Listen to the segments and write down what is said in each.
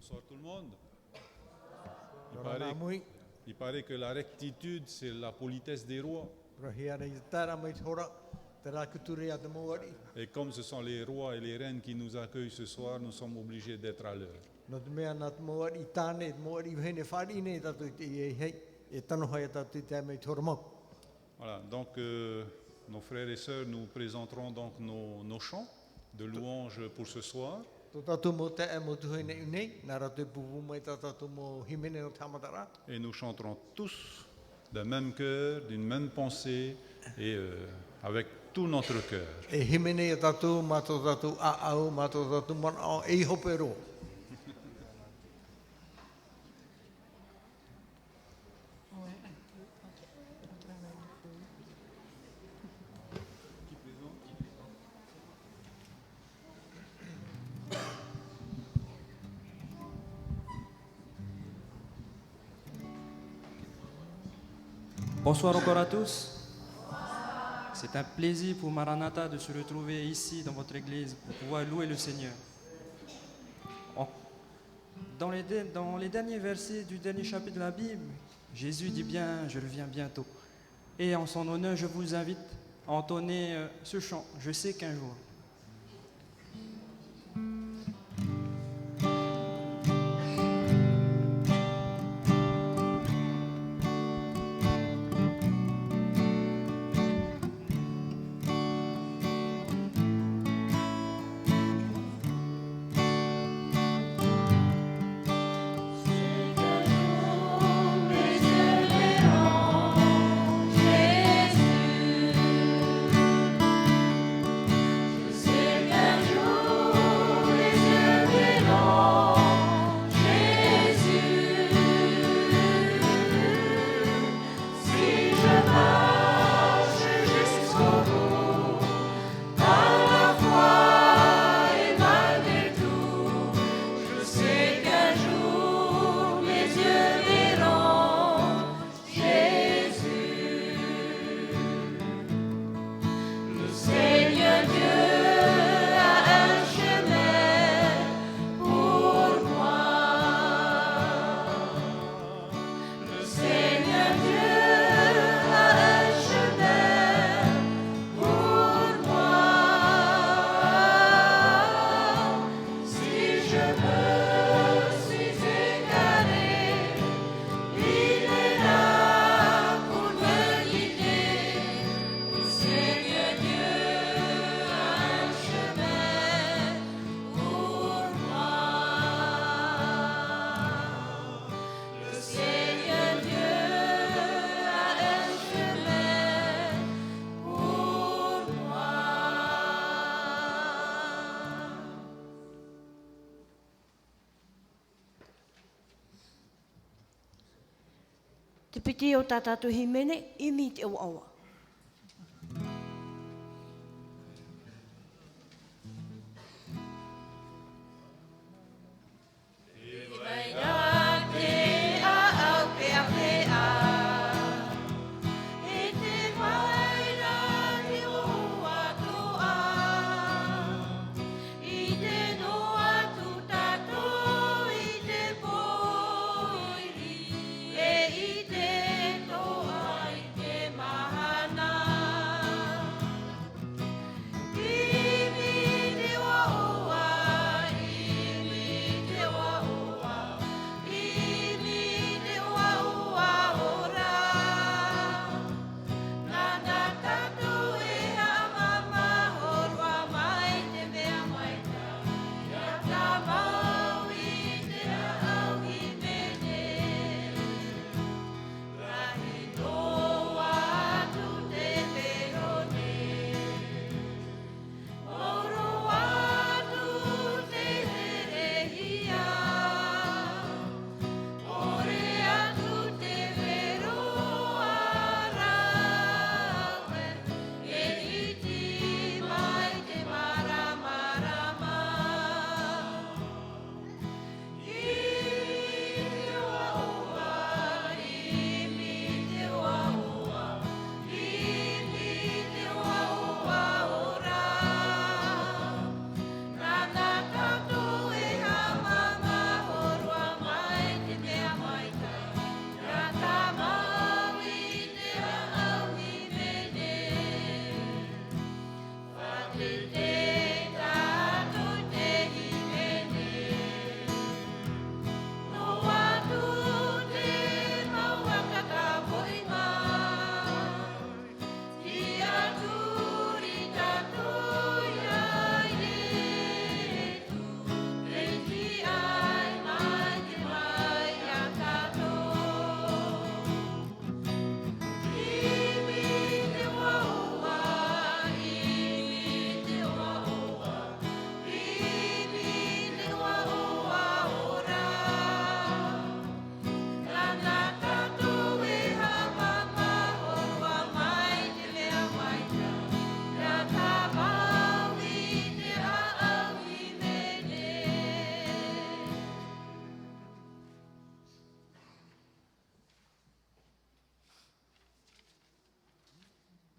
Bonsoir tout le monde. Rana mui, Il paraît que la rectitude, c'est la politesse des rois. rahia nei tara mai tora, tera kuturi at moari. Et comme ce sont les rois et les reines qui nous accueillent ce soir, nous sommes obligés d'être à l'heure. No te mea nat moari tane, moari hene whari nei tatu te e hei, e tano hai tatu te mai tora mau. Voilà, donc nos frères et sœurs, nous présenterons donc nos chants de louange pour ce soir. Tō tatu mo te e mo tuhe nei nei, nara te pupu mai tā tatu mo himene o tamatara. Et nous chanterons tous d'un même cœur, d'une même pensée et avec tout notre cœur. E himene o tatu, mato tatu a au, mato tatu mana o e hopero. Bonsoir encore à tous. C'est un plaisir pour Maranatha de se retrouver ici dans votre église pour pouvoir louer le Seigneur. Dans les derniers versets du dernier chapitre de la Bible, Jésus dit bien, je reviens bientôt. Et en son honneur, je vous invite à entonner ce chant, je sais qu'un jour. Te piti o tātātu himene, imi te o awa. Maha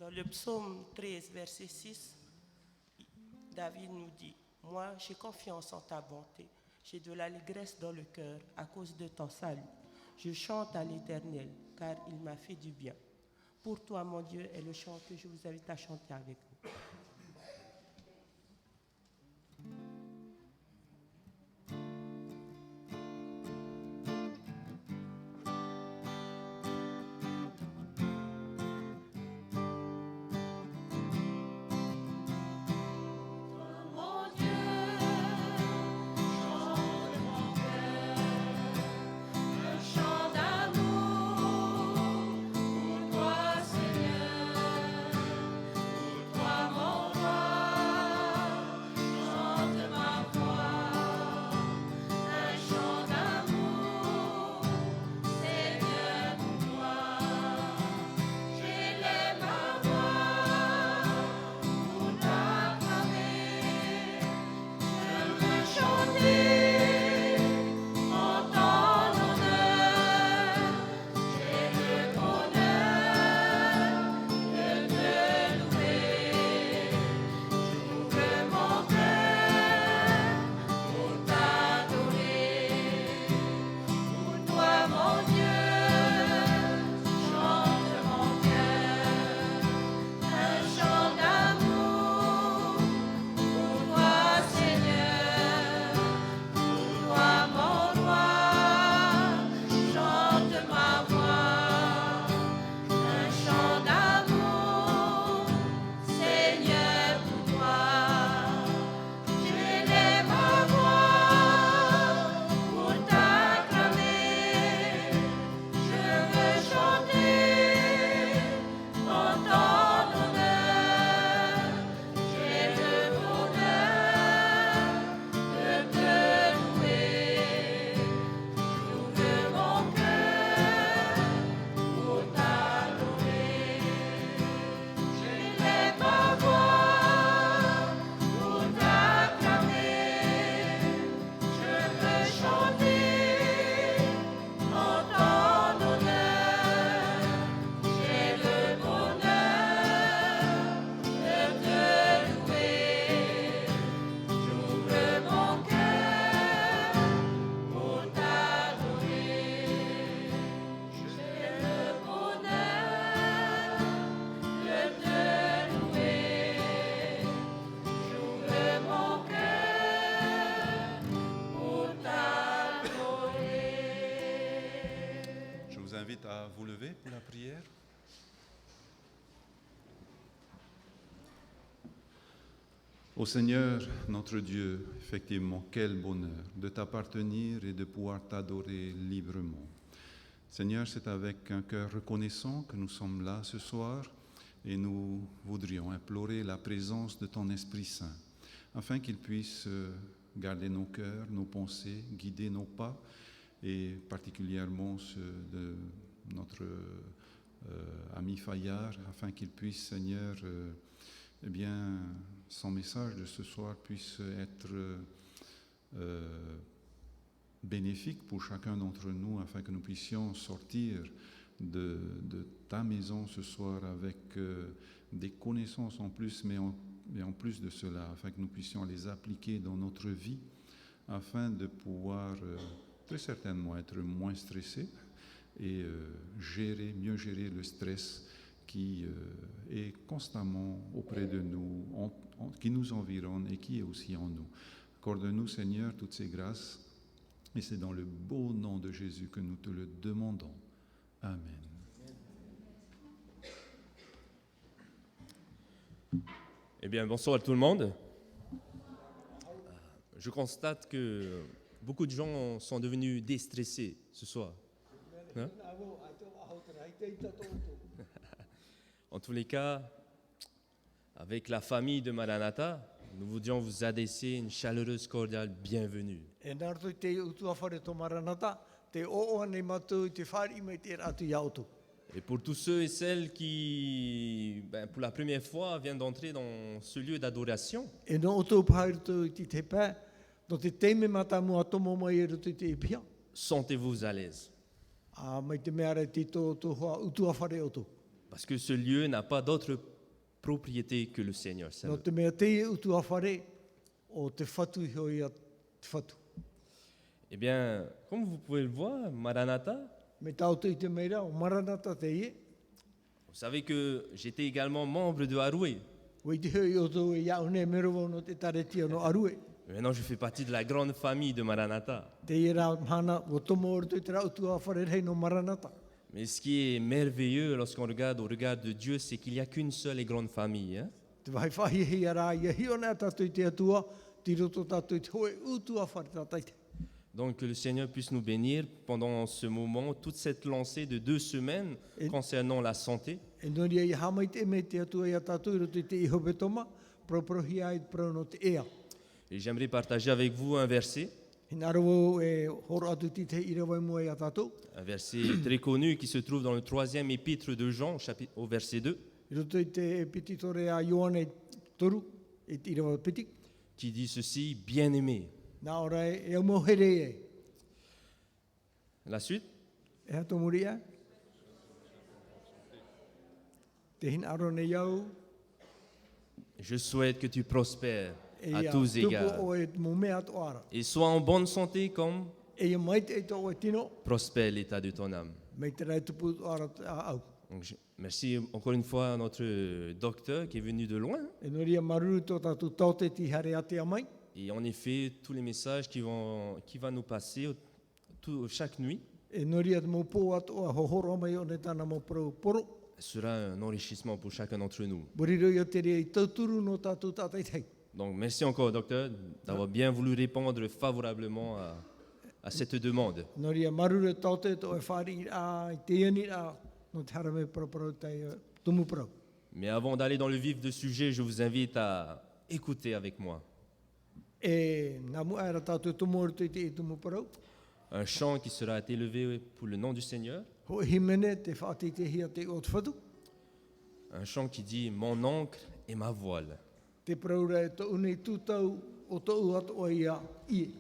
Dans le psaume 13, verset 6, David nous dit « Moi, j'ai confiance en ta bonté. J'ai de l'allégresse dans le cœur à cause de ton salut. Je chante à l'Éternel, car il m'a fait du bien. » Pour toi, mon Dieu, est le chant que je vous invite à chanter avec nous. À vous lever pour la prière. Ô Seigneur, notre Dieu, effectivement, quel bonheur de t'appartenir et de pouvoir t'adorer librement. Seigneur, c'est avec un cœur reconnaissant que nous sommes là ce soir et nous voudrions implorer la présence de ton Esprit Saint afin qu'il puisse garder nos cœurs, nos pensées, guider nos pas et particulièrement ceux de notre ami Fayard, afin qu'il puisse, Seigneur, eh bien, son message de ce soir puisse être bénéfique pour chacun d'entre nous, afin que nous puissions sortir de ta maison ce soir avec des connaissances en plus, mais en plus de cela, afin que nous puissions les appliquer dans notre vie, afin de pouvoir très certainement être moins stressés et mieux gérer le stress qui est constamment auprès de nous, qui nous environne et qui est aussi en nous. Accorde-nous, Seigneur, toutes ces grâces, et c'est dans le beau nom de Jésus que nous te le demandons. Amen. Eh bien, bonsoir à tout le monde. Je constate que beaucoup de gens sont devenus déstressés ce soir. Hein? En tous les cas, avec la famille de Maranatha, nous voudrions vous adresser une chaleureuse, cordiale bienvenue. Et pour tous ceux et celles qui, pour la première fois, viennent d'entrer dans ce lieu d'adoration, sentez-vous à l'aise. Parce que ce lieu n'a pas d'autre propriété que le Seigneur. No te mea te utu awhare o te whatu i hoi a te whatu. Eh bien, comme vous pouvez le voir, Maranatha, Me tau te i te meira o maranata te ie. vous savez que j'étais également membre de Haroué. Wei te hoi o tō e iau ne merovo no te taretia no arue. Maintenant, je fais partie de la grande famille de Maranatha. Te i rā mhana o tomo o te rā utu awhare rei no maranata. Mais ce qui est merveilleux lorsqu'on regarde au regard de Dieu, c'est qu'il n'y a qu'une seule et grande famille. Hein? Te vai whahi hei a rā ia hiona tātou i te atua, ti roto tātou i te hoe utu awhare tātai te. Donc que le Seigneur puisse nous bénir pendant ce moment, toute cette lancée de 2 semaines Et- concernant la santé. E nori ai hamai te me te atua i a tātou i roto i te iho betoma, proprohi ai prono te ea. Et j'aimerais partager avec vous un verset Hina rawo e horo atu ti te irawai mua i a tātou. un verset très connu qui se trouve dans le 3e épître de Jean, au verset 2, I roto i te piti tore a Ioane toru, i te irawa piti. qui dit ceci, bien-aimé. Nā ora e au mo here e. La suite, E hato muri e. Te hina aro ne iau, je souhaite que tu prospères e à ia tous tupu égards o e mo mea to ara. et sois en bonne santé comme E ia mai te e tō e tino, prospère l'état de ton âme. mei te rai tupu to ara te a au. Donc, merci encore une fois à notre docteur qui est venu de loin. E nori a maruru tō tātou taute ti hare ate a mai. Et en effet, tous les messages qui va nous passer chaque nuit E nori a te mo pō ato a hohoro mai o ne tāna mo poro. sera un enrichissement pour chacun d'entre nous. Buriro i o te rea i tauturu no tātou tātai tei. Donc merci encore, docteur, d'avoir bien voulu répondre favorablement à cette demande. Nori a maruru taute tō e whari a i te iani a no te harame paraparo tei tumu parau. Mais avant d'aller dans le vif du sujet, je vous invite à écouter avec moi E nā mua era tātou tumu oru te i tumu parau. un chant qui sera élevé pour le nom du Seigneur, Ho himene te whaati te hia te o te whatu. un chant qui dit « Mon encre et ma voile Te praura e tō unei tūtau o tō uato o ia ie. ».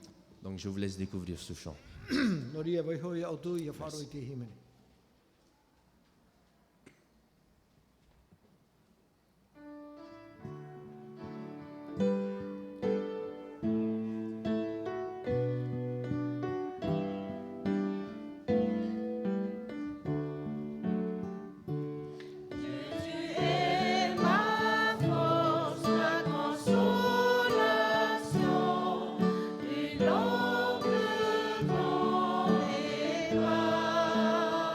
Donc je vous laisse découvrir ce chant. Nori e vai hoi au tū i a wharo i te himene. Et l'ombre de mon étoile.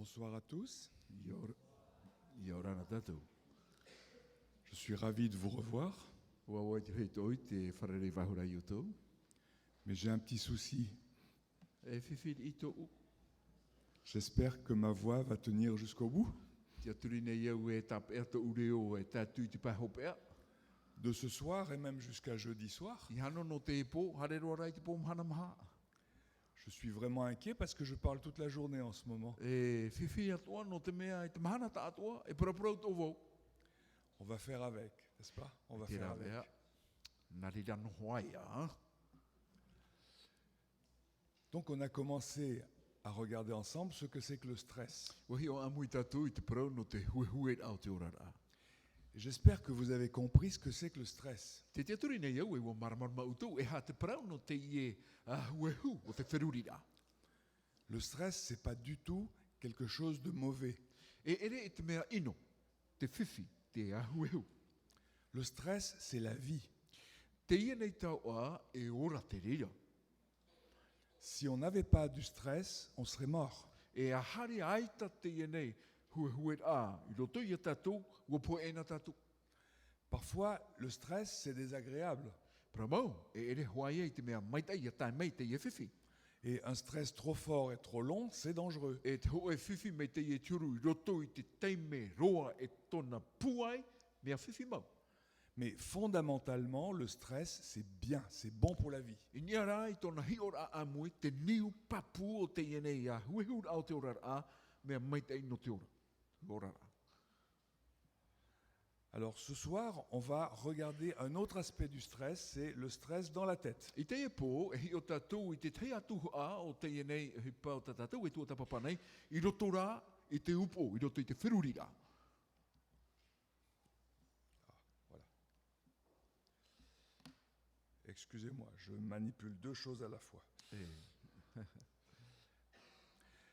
Bonsoir à tous. Je suis ravi de vous revoir, mais j'ai un petit souci. J'espère que ma voix va tenir jusqu'au bout de ce soir et même jusqu'à jeudi soir. Je suis vraiment inquiet parce que je parle toute la journée en ce moment. On va faire avec, n'est-ce pas? On va faire avec. Donc on a commencé à regarder ensemble ce que c'est que le stress. Et j'espère que vous avez compris ce que c'est que le stress. Le stress, ce n'est pas du tout quelque chose de mauvais. Le stress, c'est la vie. Si on n'avait pas du stress, on serait mort. Parfois, le stress, c'est désagréable. Et un stress trop fort et trop long, c'est dangereux. Mais fondamentalement, le stress, c'est bien, c'est bon pour la vie. Alors ce soir, on va regarder un autre aspect du stress, c'est le stress dans la tête. Voilà. Excusez-moi, je manipule deux choses à la fois.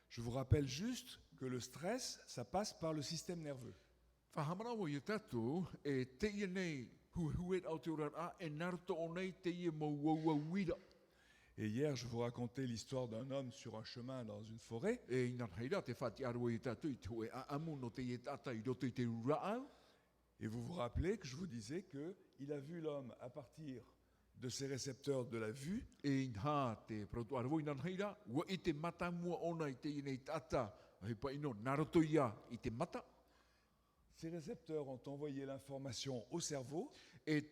Je vous rappelle juste que le stress, ça passe par le système nerveux. Et hier, je vous racontais l'histoire d'un homme sur un chemin dans une forêt. Et vous vous rappelez que je vous disais qu'il a vu l'homme à partir de ses récepteurs de la vue. Ces récepteurs ont envoyé l'information au cerveau. Et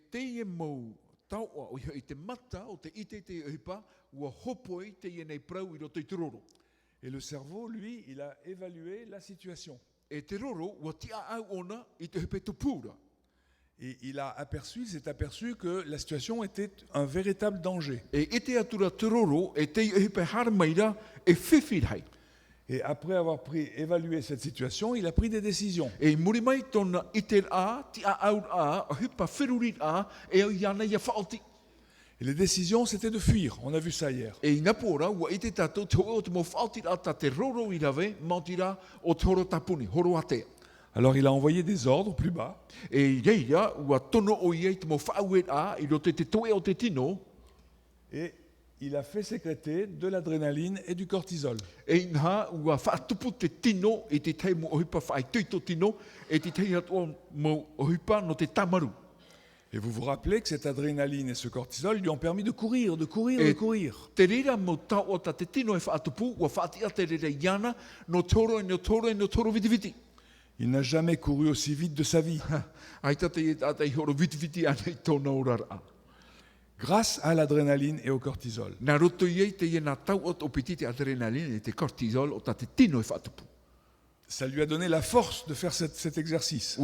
le cerveau, lui, il a évalué la situation. Et il a aperçu, il s'est aperçu que la situation était un véritable danger. Et après avoir évalué cette situation, il a pris des décisions. Et les décisions, c'était de fuir. On a vu ça hier. Alors il a envoyé des ordres plus bas. Et il a fait sécréter de l'adrénaline et du cortisol. Et vous vous rappelez que cette adrénaline et ce cortisol lui ont permis de courir. Il n'a jamais couru aussi vite de sa vie. Grâce à l'adrénaline et au cortisol. Ça lui a donné la force de faire cet exercice.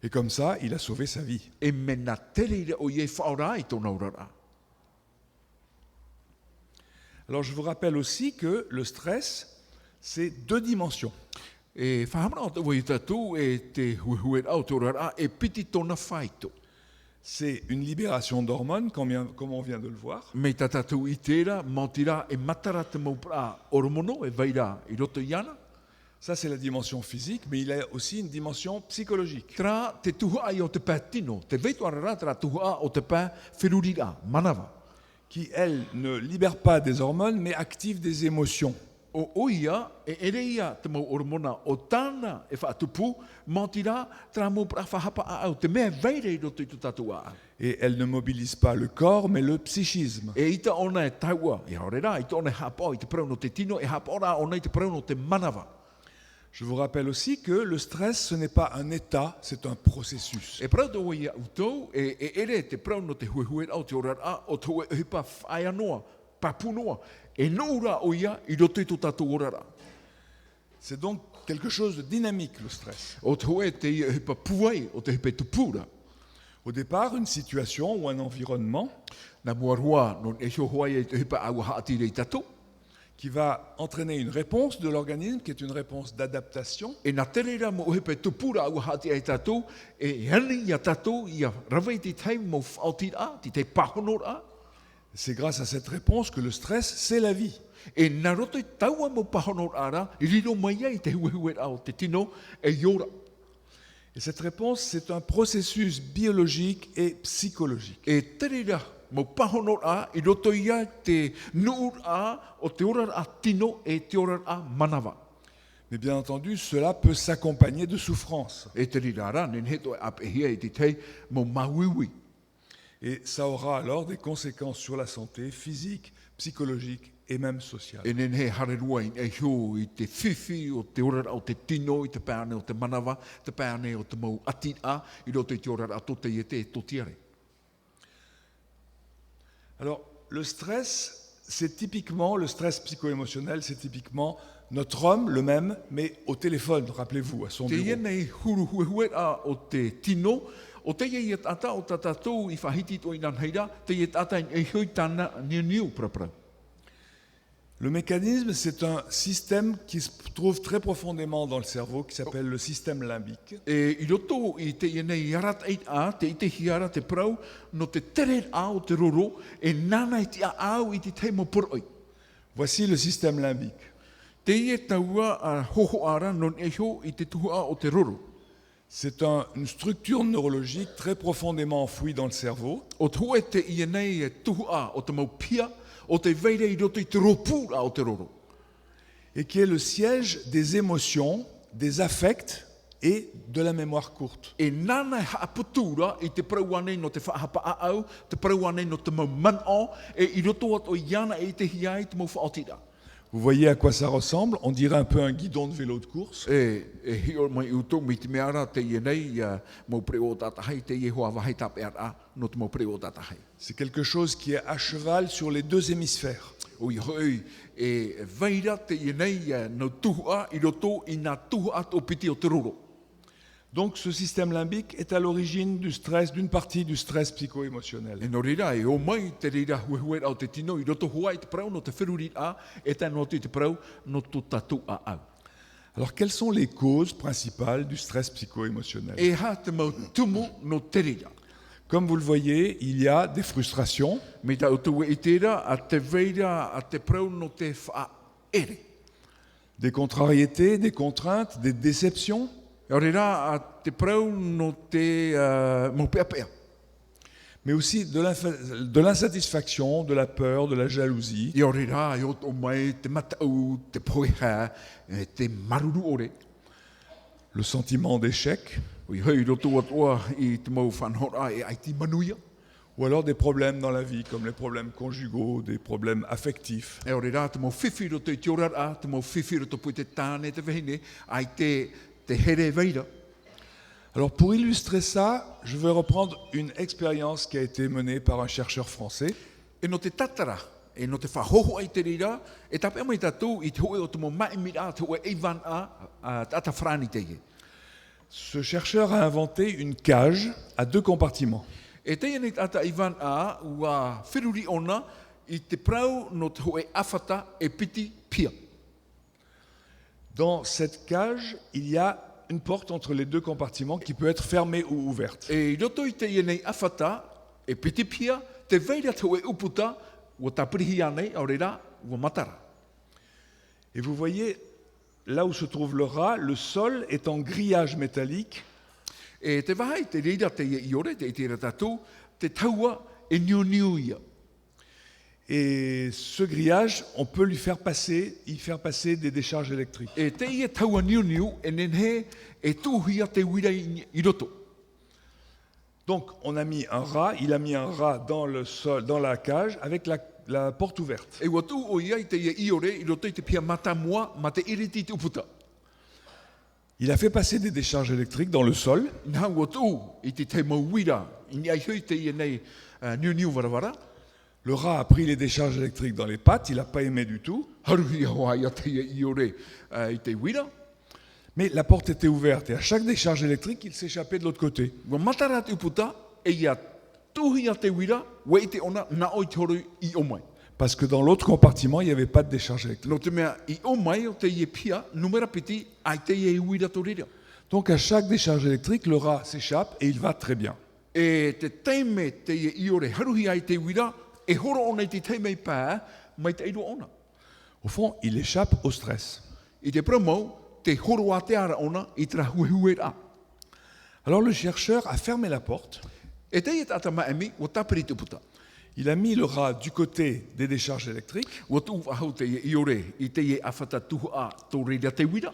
Et comme ça, il a sauvé sa vie. Alors je vous rappelle aussi que le stress, c'est deux dimensions. C'est une libération d'hormones, comme on vient de le voir. Ça, c'est la dimension physique, mais il y a aussi une dimension psychologique. Qui qui, elles, ne libèrent pas des hormones, mais activent des émotions. O oia, e ere ia te mau ormona o tāna e whaatupu, mautira tra mō prawhahapa a au, te mea veire i roto i tu tatua a. Et elles ne mobilisent pas le corps, mais le psychisme. E ita ona e taua, e haorera, ita ona e hapa i te prau no te tino, e hapa ora ona i te prau no te manawa. Je vous rappelle aussi que le stress, ce n'est pas un état, c'est un processus. E prau tō ia utou, e ere te prau no te huehuet au te ora a, o tō e hipa whaia noa, papunoa, e noura o ia i roto i tu tatua orara. C'est donc quelque chose de dynamique, le stress. O tō e te ia hipa puai, o te hipa tupura. Au départ, une situation ou un environnement Na mua rua, non e hio hoai e te hipa au haati rei tatou, qui va entraîner une réponse de l'organisme, qui est une réponse d'adaptation. e nā terera mo uhepe tupura au hati ai tātou, e hani ia tātou ia rawai te tei mo whaotira, te pahonora, C'est grâce à cette réponse que le stress, c'est la vie. e nā roto i taua mo pahonora, i riro mai ai te huehuet au te tino, e iora. Et cette réponse, c'est un processus biologique et psychologique. E terera mo pahonora, i roto ia te nuura o te ora a tino e te ora a manawa. Mais bien entendu, cela peut s'accompagner de souffrance. E terera ra, nen heto e apehia i te tei mo mawiwi. Et ça aura alors des conséquences sur la santé physique, psychologique et même sociale. E nen he harerua i e hio i te whiwhi o te ora o te tino, i te pēane o te manawa, te pēane o te mau atina, i roto i te ora a tote i te totiare. Alors, le stress, c'est typiquement, le stress psycho-émotionnel, c'est typiquement notre homme, le même, mais au téléphone, rappelez-vous, à son Te bureau. ienei huru huehuera o te tino, o te iei tata o tatatou i whahiti to i nanheira, te iei tata i hui tāna niu prapra. Le mécanisme, c'est un système qui se trouve très profondément dans le cerveau, qui s'appelle le système limbique. E i roto i te ienei iarat eit a, te ite hiara te prau, no te tere a o te roro, e nana i te au i te teimo poroi. Voici le système limbique. Te ie taua a hoho ara non eho i te tuhua o te roro. C'est une structure neurologique très profondément enfouie dans le cerveau, O te te ienei e tuhua o te mau pia, o te veire i roto i te ropura o te roro. et qui est le siège des émotions, des affects et de la mémoire courte. E nana e haaputura i te prau anei no te whahapa au, te prau anei no te mau manao, e i roto at o iana e te hiai te mau whaotira. Vous voyez à quoi ça ressemble? On dirait un peu un guidon de vélo de course. E hio mai uto mi te meara te ienei mau preo tatahai, te ie hoa wahai tape ara no te mau preo tatahai. C'est quelque chose qui est à cheval sur les deux hémisphères. O i hoi e veira te ienei no tuhua i roto i nā tuhua at o piti o te roro. Donc ce système limbique est à l'origine du stress, d'une partie du stress psycho-émotionnel. E no rira e o mai te rira huehuet au te tino i roto hoa i te prau no te whiruri a, e tā no te prau no tu tatu a au. Alors quelles sont les causes principales du stress psycho-émotionnel? E ha te mau tumu no te rira. Comme vous le voyez, il y a des frustrations, Me ta utua i tera a te veira a te prau no te wha ere. des contrariétés, des contraintes, des déceptions, E rira a te prau no te mau pea pea. mais aussi de l'insatisfaction, de la peur, de la jalousie. I o rira e o mai te matau, te poeha, te maruru ore. Le sentiment d'échec, O i hei roto atua i te mau whanhora e ai ti manuia. ou alors des problèmes dans la vie, comme les problèmes conjugaux, des problèmes affectifs. E o rira te mau whiwhi roto i te orara, te mau whiwhi roto pui te tāne te vehine, ai te here veira. Alors pour illustrer ça, je vais reprendre une expérience qui a été menée par un chercheur français. E no te tatara, e no te whahoho ai te rira, e tape mai tatou i te hoe o te mo maimira, te hoe eivan a tata frani te ie. Ce chercheur a inventé une cage à deux compartiments. E te ene tata eivan a ua whiruri ona i te prau no te hoe awhata e piti pia. Dans cette cage, il y a une porte entre les deux compartiments qui peut être fermée ou ouverte. E i roto i te ene awhata e piti pia, te veira te hoe uputa, ua tapirihi anei, au rira, ua matara. Et vous voyez, là où se trouve le rat, le sol est en grillage métallique. E te wahai, te rira te i ore, te itira tatu, te taua e niu ia. Et ce grillage, on peut y faire passer des décharges électriques. E te ia taua niu e nenhe e tuhia te wira i roto. Donc il a mis un rat dans le sol, dans la cage, avec la porte ouverte. E watu o ia i te ia i ore i roto i te pia matamua ma te iriti te uputa. Il a fait passer des décharges électriques dans le sol. Nā watu i te mawira i ni ai hui te ia nei niu varavara. Le rat a pris les décharges électriques dans les pattes, il n'a pas aimé du tout. Haruhi hoa ia te ia i ore i te wira. Mais la porte était ouverte et à chaque décharge électrique, il s'échappait de l'autre côté. Wa matara te uputa e ia tuhia te wira wa i te ona na oi te horu i o mai. Parce que dans l'autre compartiment, il n'y avait pas de décharge électrique. No te mea i o mai o te ia pia numera piti ai te ia i wira to rira. Donc à chaque décharge électrique, le rat s'échappe et il va très bien. E te teime te ia i ore haruhi ai te wira e horo ona i te teime pā mai te eido ona. Au fond, il échappe au stress. I te promo te horo a te ara ona i tra huehue a. Alors le chercheur a fermé la porte. E te ia tata maemi o tapiri te puta. Il a mis le rat du côté des décharges électriques, O tu ahau te ia i ore i te ia awhata tuhu a tō reira te wira.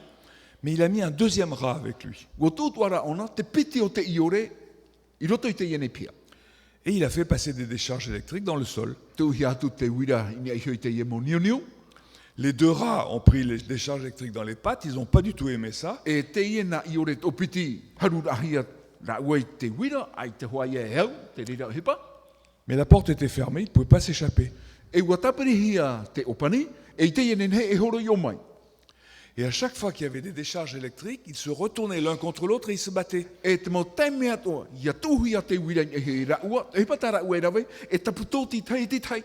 mais il a mis un deuxième rat avec lui. O tū tuara ona te piti o te i ore i roto i te ia nei pia. Et il a fait passer des décharges électriques dans le sol. Tuhi atu te wira i ni ai hui te ia mo niu. Les deux rats ont pris les décharges électriques dans les pattes, ils n'ont pas du tout aimé ça. E te ia na i ore o piti haru rahia na ua te wira ai te hoa ia e hau te reira o hipa. Mais la porte était fermée, il ne pouvait pas s'échapper. E ua tapiri hia te opani e i te ia nenhe e horo i o mai. Et à chaque fois qu'il y avait des décharges électriques, ils se retournaient l'un contre l'autre et ils se battaient. E te mo taime atoa, ia tuhi a te wira i he raua, e pata raua e rawe, e taputo ti tai ti tai.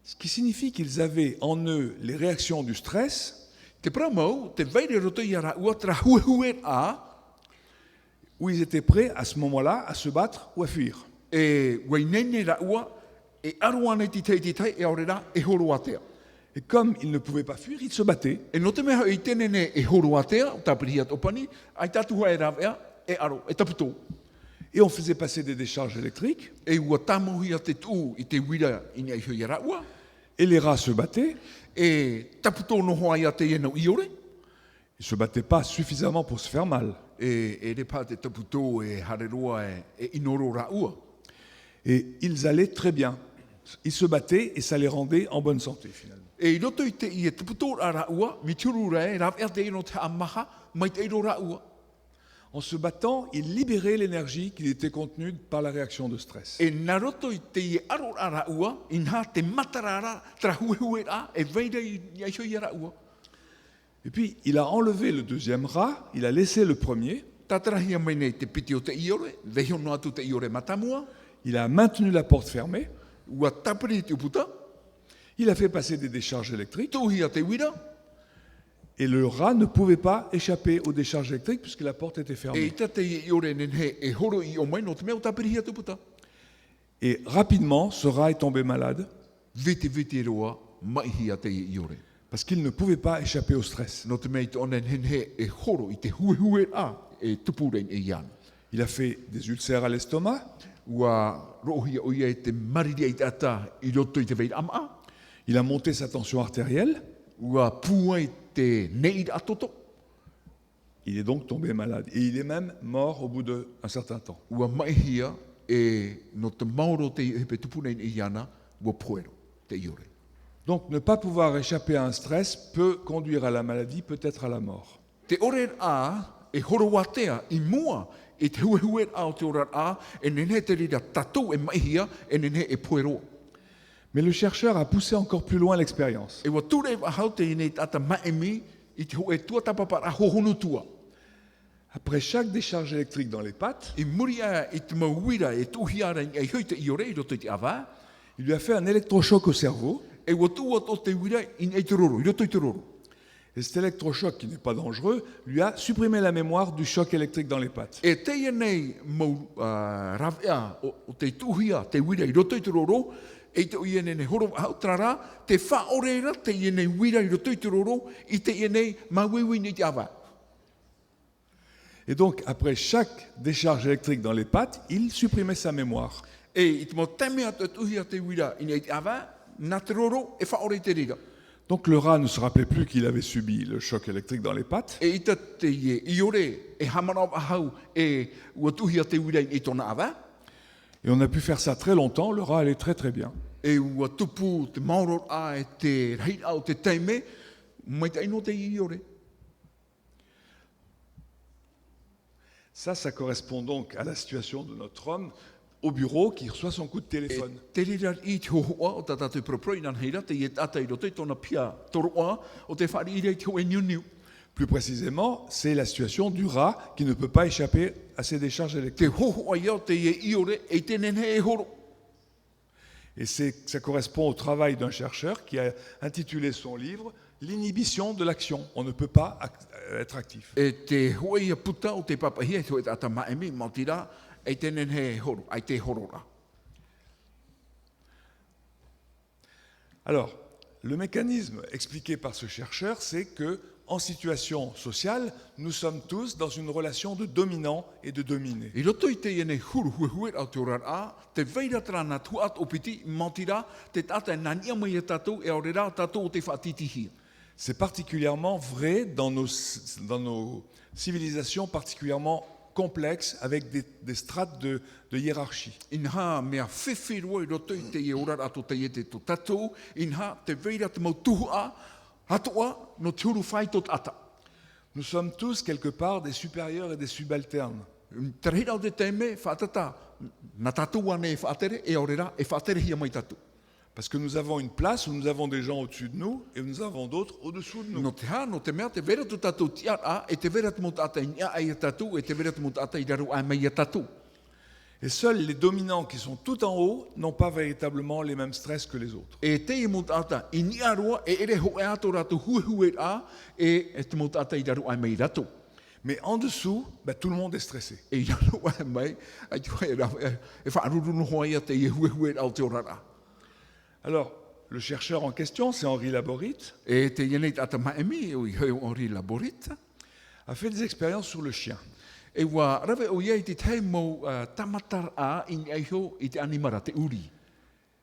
Ce qui signifie qu'ils avaient en eux les réactions du stress, Te pramo, te veire roto i a raua, tra huehue a, où ils étaient prêts à ce moment-là à se battre ou à fuir. e wainene raua, e aruane ti tai e aurera e horo atea. Et comme ils ne pouvaient pas fuir, ils se battaient. E no te mea i tenene e horo atea, o tapiri at opani, ai tatuha e rawea, e aro, e taputo. Et on faisait passer des décharges électriques, E ua tamuhi a te tu i te wira i ni ai hui a raua, et les rats se battaient. e taputo no hoa i a te eno i ore, Ils ne se battaient pas suffisamment pour se faire mal. e re pā te taputo e hareroa e inoro raua. Et ils allaient très bien. Ils se battaient et ça les rendait en bonne santé finalement. E i roto i te i e taputo a raua, mi turu rai, rawea te eno te amaha, mai te ero raua. En se battant, ils libéraient l'énergie qui était contenue par la réaction de stress. E nā roto i te i aro a raua, i nā te matarara, tra huehue a, e veira i ai hui a raua. Et puis, il a enlevé le deuxième rat, il a laissé le premier, Tatarahia mai nei te piti o te i ore, vehio no atu te i ore matamua, il a maintenu la porte fermée, ua tapiri te uputa, il a fait passer des décharges électriques, tuhi a te wira, et le rat ne pouvait pas échapper aux décharges électriques puisque la porte était e fermée. ita te i ore nenhe e horo i o mai no te mea o tapiri te uputa. Et rapidement, ce rat est tombé malade Viti roa, mai hi te i ore. parce qu'il ne pouvait pas échapper au stress. No te mea i te one nenhe e horo i te huehue a, e tupurein e iana. Il a fait des ulcères à l'estomac, Ua rohia o ia e te mariri i te ata i roto i te veira ama, il a monté sa tension artérielle, ua pua i te nei atoto, il est donc tombé malade. Et il est même mort au bout d'un certain temps. ua mai hia e no te mauro te hepe tupurein e iana, ua poero te i ore. Donc ne pas pouvoir échapper à un stress peut conduire à la maladie, peut-être à la mort. Te ore a e horo watea i mua e te huehue a o te ora a e nene te rira tatou e maihia e nene e poero. Mais le chercheur a poussé encore plus loin l'expérience. E wa ture wa hau te ine tata maemi i te hoe tua tapapara hohonu tua. Après chaque décharge électrique dans les pattes, I muri a i te mauira e tuhiara i hoi te i ore i roto i te awa, il lui a fait un électrochoc au cerveau. e wa tua o te wira i te roro, i roto i te roro. Et cet électrochoc, qui n'est pas dangereux, lui a supprimé la mémoire du choc électrique dans les pattes. E te ia nei mau ravea o te tuhia, te wira i roto i te roro, e te ia nei horo hau trara, te wha oreira, te ia nei wira i roto i te roro, i te ia nei mauiwi ni te awa. Et donc, après chaque décharge électrique dans les pattes, il supprimait sa mémoire. E i te mo teme a te tuhia te wira i nei te awa, nā te roro e whaore te rira. Donc le rat ne se rappelait plus qu'il avait subi le choc électrique dans les pattes. E ita te ie, i ore, e hamana ahau, e ua tuhia te uirei i tona awa, Et on a pu faire ça très longtemps, le rat allait très très bien. e ua tupu te mauro a e te rei au te teime, mai te ino te i ore. Ça correspond donc à la situation de notre homme au bureau qui reçoit son coup de téléphone. Te rira i te hoa o ta tātou proproi nan heira, te i e tata i roto i tona pia toroa, o te whare i rei te hoe niu. Plus précisément, c'est la situation du rat qui ne peut pas échapper à ses décharges Te électriques. hohoa ia o te ie i ore, e te nene e horo. Et ça correspond au travail d'un chercheur qui a intitulé son livre « L'inhibition de l'action ». On ne peut pas être actif. E te hoe ia puta o te papahia, te hoe tata maemi, mautira, e te nene e horo, ai te horora. Alors, le mécanisme expliqué par ce chercheur, c'est que en situation sociale, nous sommes tous dans une relation de dominant et de dominé. I roto i te iene huru hue au te orar a, te veira tana tuat o piti, mautira, te tata e nania mai e tatou, e aurera tatou o te whaatitihia. C'est particulièrement vrai dans nos civilisations particulièrement complexes avec des strates de hiérarchie. Inha mea whiwhirua i roto i te i orar ato te i te to tatou, inha te veira te mau tuhua, hatoa no te huru whai tot ata. Nous sommes tous quelque part des supérieurs et des subalternes. Te reira o te teme, whaatata, na tatou ane e whaatere, e aurera e whaatere hia mai tatou. Parce que nous avons une place où nous avons des gens au-dessus de nous et nous avons d'autres au-dessous de nous. No te ha, no te mea, te vera tu tatou tia a, e te vera tu mot ata i nia ai a tatou, e te vera tu mot ata i raru ai mai a tatou. Et seuls les dominants qui sont tout en haut n'ont pas véritablement les mêmes stress que les autres. E te i mot ata i nia roa, e ere ho e ato ratu hue a, e te mot ata i raru ai mai ratou. Mais en dessous, tout le monde est stressé. E i raru ai mai, ai tu e rau, e whaaruru no hoa ia te i hue au te orara. Alors, le chercheur en question, c'est Henri Laborit, E te ienei tata maemi, o i heo ori laborita, a fait des expériences sur le chien. e wa rave o iei te tei mo tamatar a in eho i te animara te uri.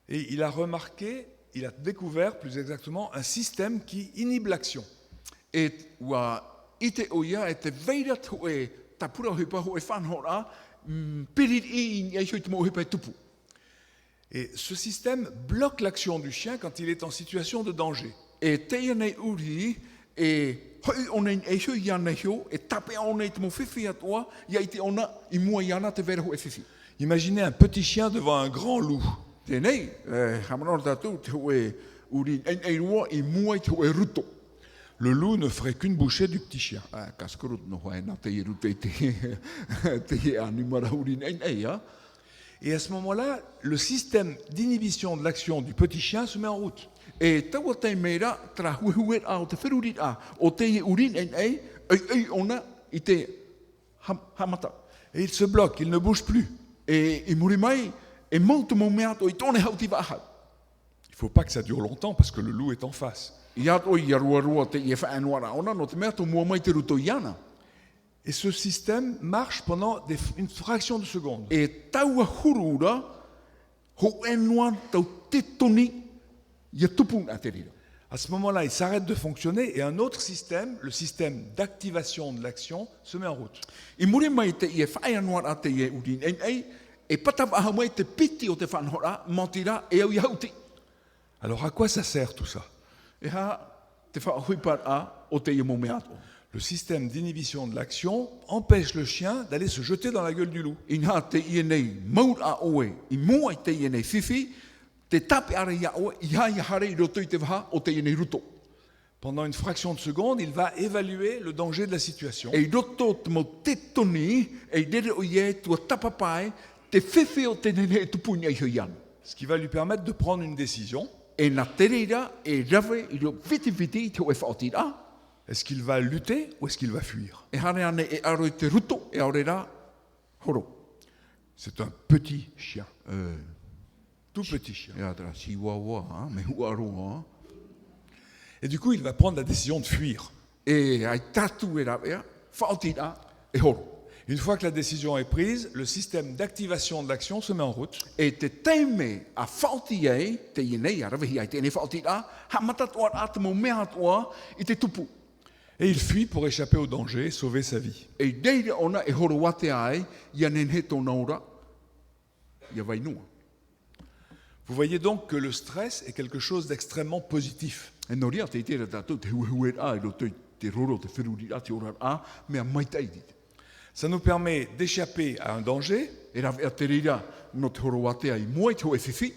Et il a remarqué, il a découvert plus exactement un système qui inhibe l'action. E wa i te o ia e te veira tu e tapura o hipa ho e whanhora, pirit i in eho i te mo hipa e tupu. Et ce système bloque l'action du chien quand il est en situation de danger. E te ienei uri, e hoi onen eho i ana heo, e tape ona i te mo whiwhi atua, ia i te ona i mua i ana te vera ho e whiwhi. Imaginez un petit chien devant un grand loup. Tēnei, hamanor tātou, te hoe uri ei rua i mua i te hoe ruto. Le loup ne ferait qu'une bouchée du petit chien. Kaskurut no hoe nā te i ruto i te animara uri ei, ha? Et à ce moment-là, le système d'inhibition de l'action du petit chien se met en route. E taua te meira, tra huehuet a o te whirurit a, o te i urin ei, ona i te hamata. Et il se bloque, il ne bouge plus. E i muri mai, e mautu mo mea to i tone hauti wahau. Il ne faut pas que ça dure longtemps parce que le loup est en face. I ato i arua te i e whaanwara ona, no te mea to mua mai te ruto i ana. Et ce système marche pendant une fraction de seconde. E taua hurura, ho enua tau te toni, ia tupun a te rira. À ce moment-là, il s'arrête de fonctionner et un autre système, le système d'activation de l'action, se met en route. I muri mai te i e whaeanoa a te i e urin ei, e patawaha mai te piti o te whanhora, mautira e au i hauti. Alors à quoi ça sert tout ça? E ha, te whahuipat a o te i mo mea ato. Le système d'inhibition de l'action empêche le chien d'aller se jeter dans la gueule du loup. Inha te i nei maur a oe, i mua i te i nei whiwhi, te tape ara ia oe, i ha i hare i roto i te waha o te i nei ruto. Pendant une fraction de seconde, il va évaluer le danger de la situation. E roto te mo te toni, e dere o ie tua tapapai, te whiwhi o te nene e tupunia i hoi anu. Ce qui va lui permettre de prendre une décision. E na te reira, e rave i ro viti te oe whaotira, Est-ce qu'il va lutter ou est-ce qu'il va fuir? e hare ane e aro i te ruto, e aurera horo. C'est un petit chien. Tout petit chien. E adra chihuahua, me huaroa. Et du coup, il va prendre la décision de fuir. E ai tatu e ravea, whaotira, e horo. Une fois que la décision est prise, le système d'activation de l'action se met en route. E te teime a whauti ei, te ienei a rawehi ai tēnei whauti a, ha matatoa a te mau mea atoa I te tupu. Et il fuit pour échapper au danger et sauver sa vie. E deire ona e horo wate ai, ia nenhe tōna ora, ia wainua. Vous voyez donc que le stress est quelque chose d'extrêmement positif. E no ria te I tera tātou te huehuer a, I roto I te roro te whiruri a te ora a, mea maitaiti. Ça nous permet d'échapper à un danger. E rawe a te rira no te horo wate ai moe te hoe whiwhi,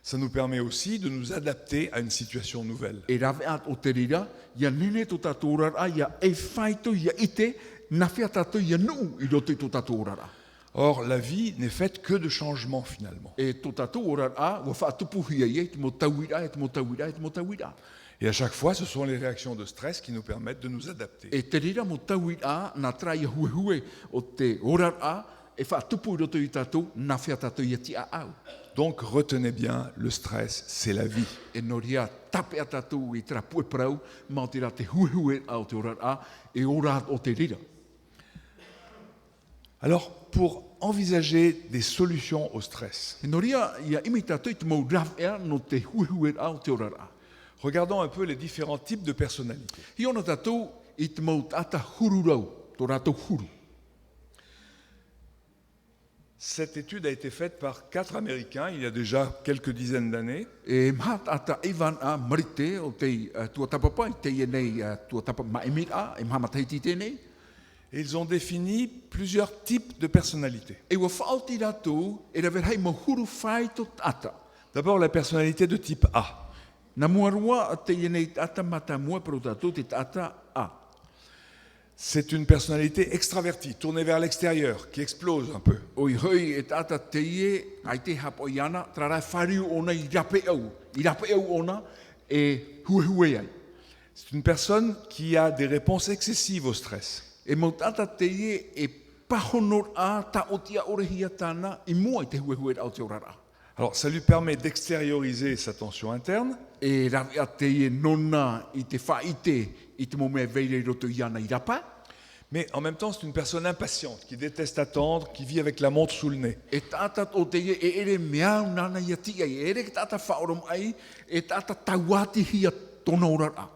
Ça nous permet aussi de nous adapter à une situation nouvelle. e rawe a o te rira, ia nene tō tātou ora a, ia e whaito, ia ite, na whia tātou ia nuu I roto I tō tātou ora a. Or, la vie n'est faite que de changements finalement. E tō tātou ora a, wa whaatupu hia I, te mo tauira, te mo tauira, te mo tauira. Et à chaque fois, ce sont les réactions de stress qui nous permettent de nous adapter. E te rira mo tauira, na trai huehue o te ora a, e whaatupu I roto I tātou, na whia tātou ia tia au. Donc, retenez bien, le stress, c'est la vie. E no ria tape a tātou I tera pue prau, mao te rā te huehue a o te ora a, e ora o te rira. Alors, pour envisager des solutions au stress, E no ria ia imi tātou I te mau rawea no te huehue a o te ora a. regardons un peu les différents types de personnalités. Hi ona tātou I te mau tata hururau, tō rātou huru. Cette étude a été faite par 4 Américains il y a déjà quelques dizaines d'années. E maha tata Ivan a marite o te tuatapapai, te ienei tuatapa maemir a, e maha mataiti tēnei. Et ils ont défini plusieurs types de personnalités. E wa whaoti rātou, e rawer hei mo huru whai tō tata. D'abord, la personnalité de type A. Na muarua a te ienei tata mata mua pero tātou te tata a. C'est une personnalité extravertie, tournée vers l'extérieur, qui explose un peu. Oi hoi e tata te ie, ai te hapo iana, trarai whariu ona I rape au ona, e huehue ai. C'est une personne qui a des réponses excessives au stress. E mo tata te ie e pahonor a ta otia orehia tāna I mua I te huehue au te orara. Alors, ça lui permet d'extérioriser sa tension interne, E rawe a te ie nona I te whaite I te momea veire I roto iana I rapa. mais en même temps, c'est une personne impatiente, qui déteste attendre, qui vit avec la montre sous le nez. E tata o te ie e ere meau nana ia tia I ere tata whaorom ai, e tata tauati hia tona orara.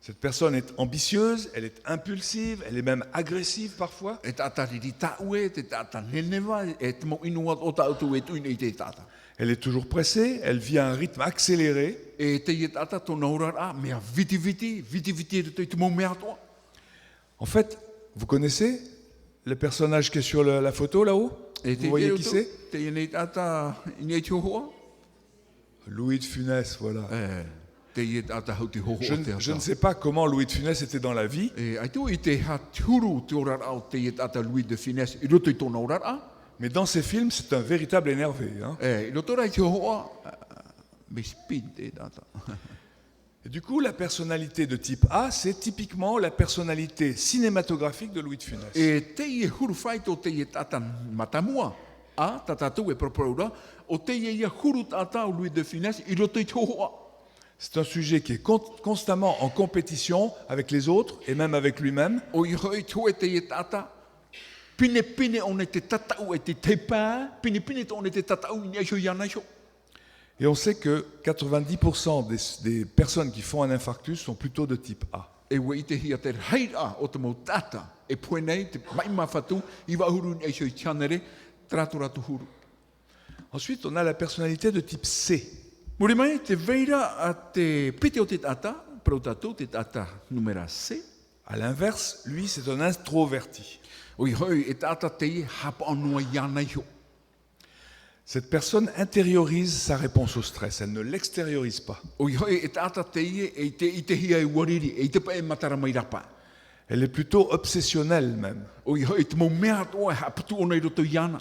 Cette personne est ambitieuse, elle est impulsive, elle est même agressive parfois. E tata riri taue, te tata nenewa, e te mo inua o tautu e tuine I te tata. Elle est toujours pressée, elle vit à un rythme accéléré. E te ie tata tona orara, mea viti roto I te mo mea toa. En fait, vous connaissez le personnage qui est sur la photo là-haut? E te Vous voyez ie qui roto, c'est? te ie nei tata inei te hohoa. Louis de Funès, voilà. E, te ie tata hau te hohoa te Je ne ata. sais pas comment Louis de Funès était dans la vie, E, ai tu I te haturu te orara o te ie tata Louis de Funès I roto I tona orara. mais dans ces films, c'est un véritable énervé. Hein. E, I roto rai te hohoa, me spin te tata. Et du coup, la personnalité de type A, c'est typiquement la personnalité cinématographique de Louis de Funès. E te ie huru whai tō te ie tata matamua. A, tatatou e propraura, o te ie ia huru tata o Louis de Funès I roto I te hohoa. C'est un sujet qui est constamment en compétition avec les autres et même avec lui-même. O I hoi tō e te ie tata, pine one te tatau e te tepa, pine tōne te tatau I neisho I anaisho. Et on sait que 90% des personnes qui font un infarctus sont plutôt de type A. E ua I te hia te reira o te mau tata, e poe nei te mai mawhatu, I wahuru neisho I tianere, ratu huru. Ensuite, on a la personnalité de type C. Muri mai, te veira a te pite o te tata, pro tātou te tata numera C. À l'inverse, lui, c'est un introverti. O I hoi e tata te I hapa anua I anaisho. Cette personne intériorise sa réponse au stress, elle ne l'extériorise pas. O I hoi e tata te I e te hia e wariri, e te pa e matara mai rapa. Elle est plutôt obsessionnelle même. O I hoi te mau mea toa e hapatu ona I roto I ana.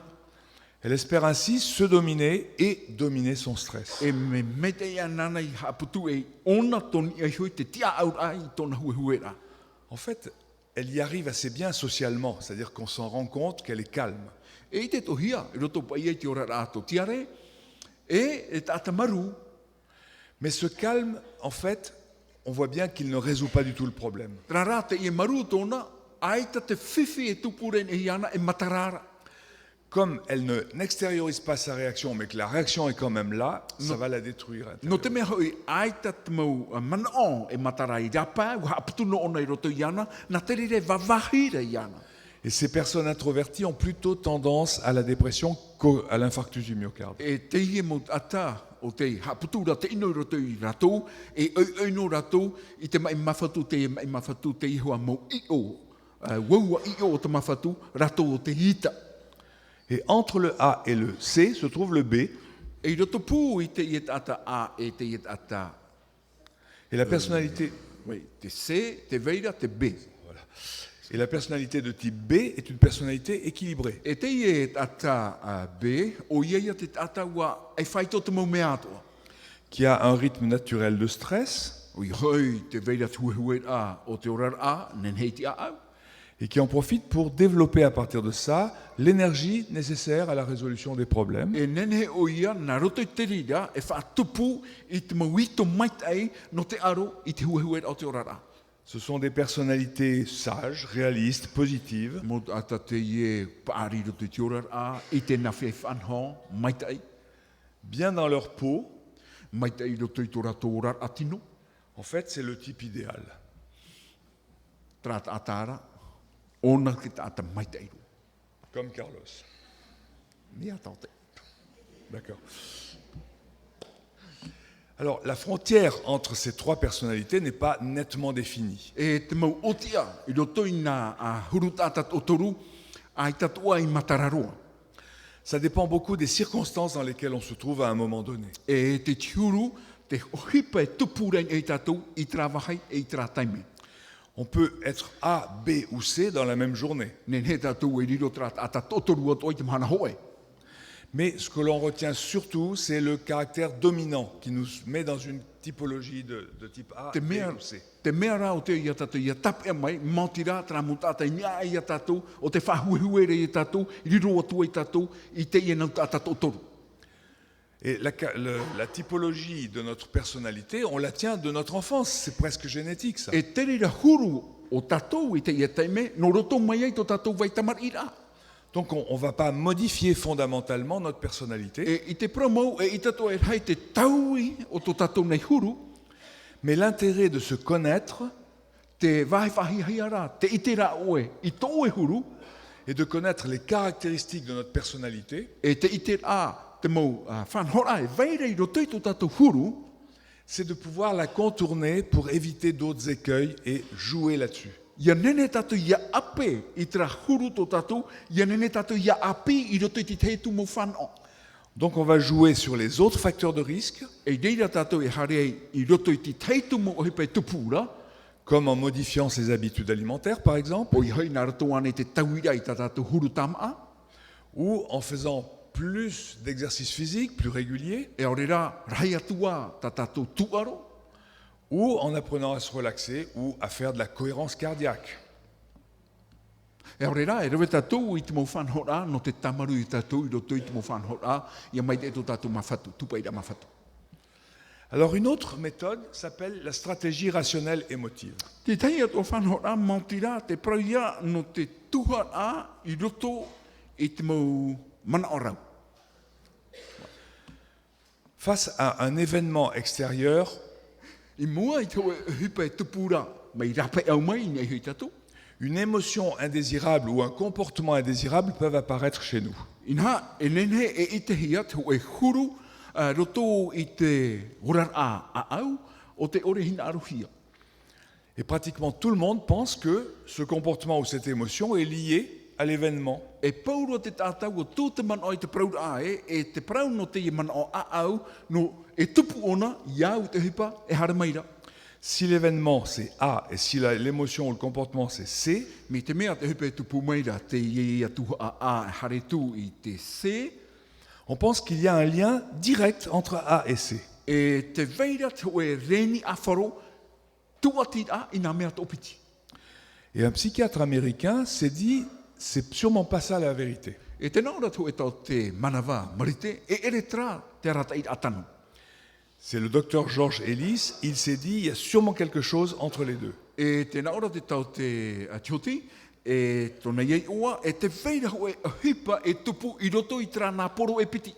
Elle espère ainsi se dominer et dominer son stress. E me mete ia nana I hapatu e ona toni e hoi te tia aura I tona huehuera. En fait, elle y arrive assez bien socialement, c'est-à-dire qu'on s'en rend compte qu'elle est calme. E I te tohia, I roto pa ia te ora rato tiare, e tata maru. Mais ce calme, en fait, on voit bien qu'il ne résout pas du tout le problème. Rara te I maru tona, aita te whiwhi e tupuren e iana e matarara. Comme elle n'extériorise pas sa réaction, mais que la réaction est quand même là, ça va la détruire. No te mea hoi aita te mau manao e matarai rapa, wa aptuno ona I roto iana, na te rire vavahira iana. Et ces personnes introverties ont plutôt tendance à la dépression qu'à l'infarctus du myocarde. E te hie mo ata o te haputura te ino I roto I ratou, e no ratou I te mai mawhatu te ihua mo io, waua io o te mawhatu, ratou o te hita. Et entre le A et le C se trouve le B. E roto pū I te iet ata A e te iet ata Et la personnalité, te C, te veira, te B. et la personnalité de type B est une personnalité équilibrée. E te iet ata B, o ia te ata wa e whaito te mau mea atoa. Qui a un rythme naturel de stress O I hoi te veira tuhehuet A o te orar A, nen heiti a au. et qui en profite pour développer à partir de ça l'énergie nécessaire à la résolution des problèmes. E nene o ia, na roto I te rira, e whaatupu I te mawito maitai no te aro I te huehuet o te orar A. Ce sont des personnalités sages, réalistes, positives, Mo ata te ie paari roto te orar A, I te nawhi whanho, maitai, bien dans leur peau. maitai roto I te orar atino, En fait, c'est le type idéal. trat atara, ona ki ta ata maitai ro. Comme Carlos. Ni atante. D'accord. Alors, la frontière entre ces trois personnalités n'est pas nettement définie. E te mau otia, I roto I nā huru tātat o toru, ai tatua I matararoa. Ça dépend beaucoup des circonstances dans lesquelles on se trouve à un moment donné. E te tiuru, te hipa e tupureng e tatou, I travahai e I trataime. On peut être A, B ou C dans la même journée. Nen he tatou e riro trat atat o toru o toi te mana hoe. Mais ce que l'on retient surtout, c'est le caractère dominant qui nous met dans une typologie de type A, Te B mea, ou C. te mea rā o te ia tatou, ia tap e mai, mautira tra mutata I nia ia tatou, o te whahuehuere I tatou, I riro o tua I tatou, I te ia nau atat o toru. Et la typologie de notre personnalité, on la tient de notre enfance. C'est presque génétique, ça. E te rira huru o tatou I te ia taime, no roto mai ai to tatou vai tamar I rā. Donc on ne va pas modifier fondamentalement notre personnalité, E I te promo, e I tatou e hai te taui o to tatou nei huru, mais l'intérêt de se connaître te vai whahihiara, te ite rā oe, I tō e huru, et de connaître les caractéristiques de notre personnalité, e te ite rā, te mau whanhora e veirei roto I to tatou huru, c'est de pouvoir la contourner pour éviter d'autres écueils et jouer là-dessus. ia nene tatou ia ape I tra huru to tatou, ia nene tatou ia api I roto I te teitu mo whanho. Donc on va jouer sur les autres facteurs de risque, E reira tatou e hare I roto I te teitu mo ohipe tupura, comme en modifiant ses habitudes alimentaires par exemple, o I hoi nā roto ane te tauira I ta tatou huru tama, ou en faisant plus d'exercices physiques, plus réguliers, e orera rai atua ta tatou tuaro, ou en apprenant à se relaxer ou à faire de la cohérence cardiaque. e orera e rewe tatou I te mo whanhora, no te tamaru I tatou I roto I te mo whanhora, ia mai te to tatou mawhatu, tupaira mawhatu. Alors une autre méthode s'appelle la stratégie rationnelle émotive. Te teia to whanhora mautira, te prauia no te tuhara I roto I te mo mana orau. Face à un événement extérieur, I mua I te hipa e tupura, mai rape au mai nei hui tatou. une émotion indésirable ou un comportement indésirable peuvent apparaître chez nous. Inha, e nene e ite hia te e huru, roto I te horar a au, o te ore hina aruhia. Et pratiquement tout le monde pense que ce comportement ou cette émotion est lié à l'événement. E pauro te tātau o tō te man o I te praur ae, e te prau no te man o a au, no e tupu ona, iau te hipa, e harameira. Si l'événement c'est A et si l'émotion ou le comportement c'est C, Me te mea te hipa e tupu meira, te ia tuha a hare tu I te C, on pense qu'il y a un lien direct entre A et C. e te veira te oe reni a wharo, tuati a I nā mea tōpiti. Et un psychiatre américain s'est dit, c'est sûrement pas ça la vérité. E te naura tu e tau te manawa marite, e ere tra te rata I atanu. C'est le docteur George Ellis, il s'est dit, il y a sûrement quelque chose entre les deux. E te naura te tau te tioti, E tona iei oa, e te whaira hoe a hipa e tupu I roto I trana poro e piti.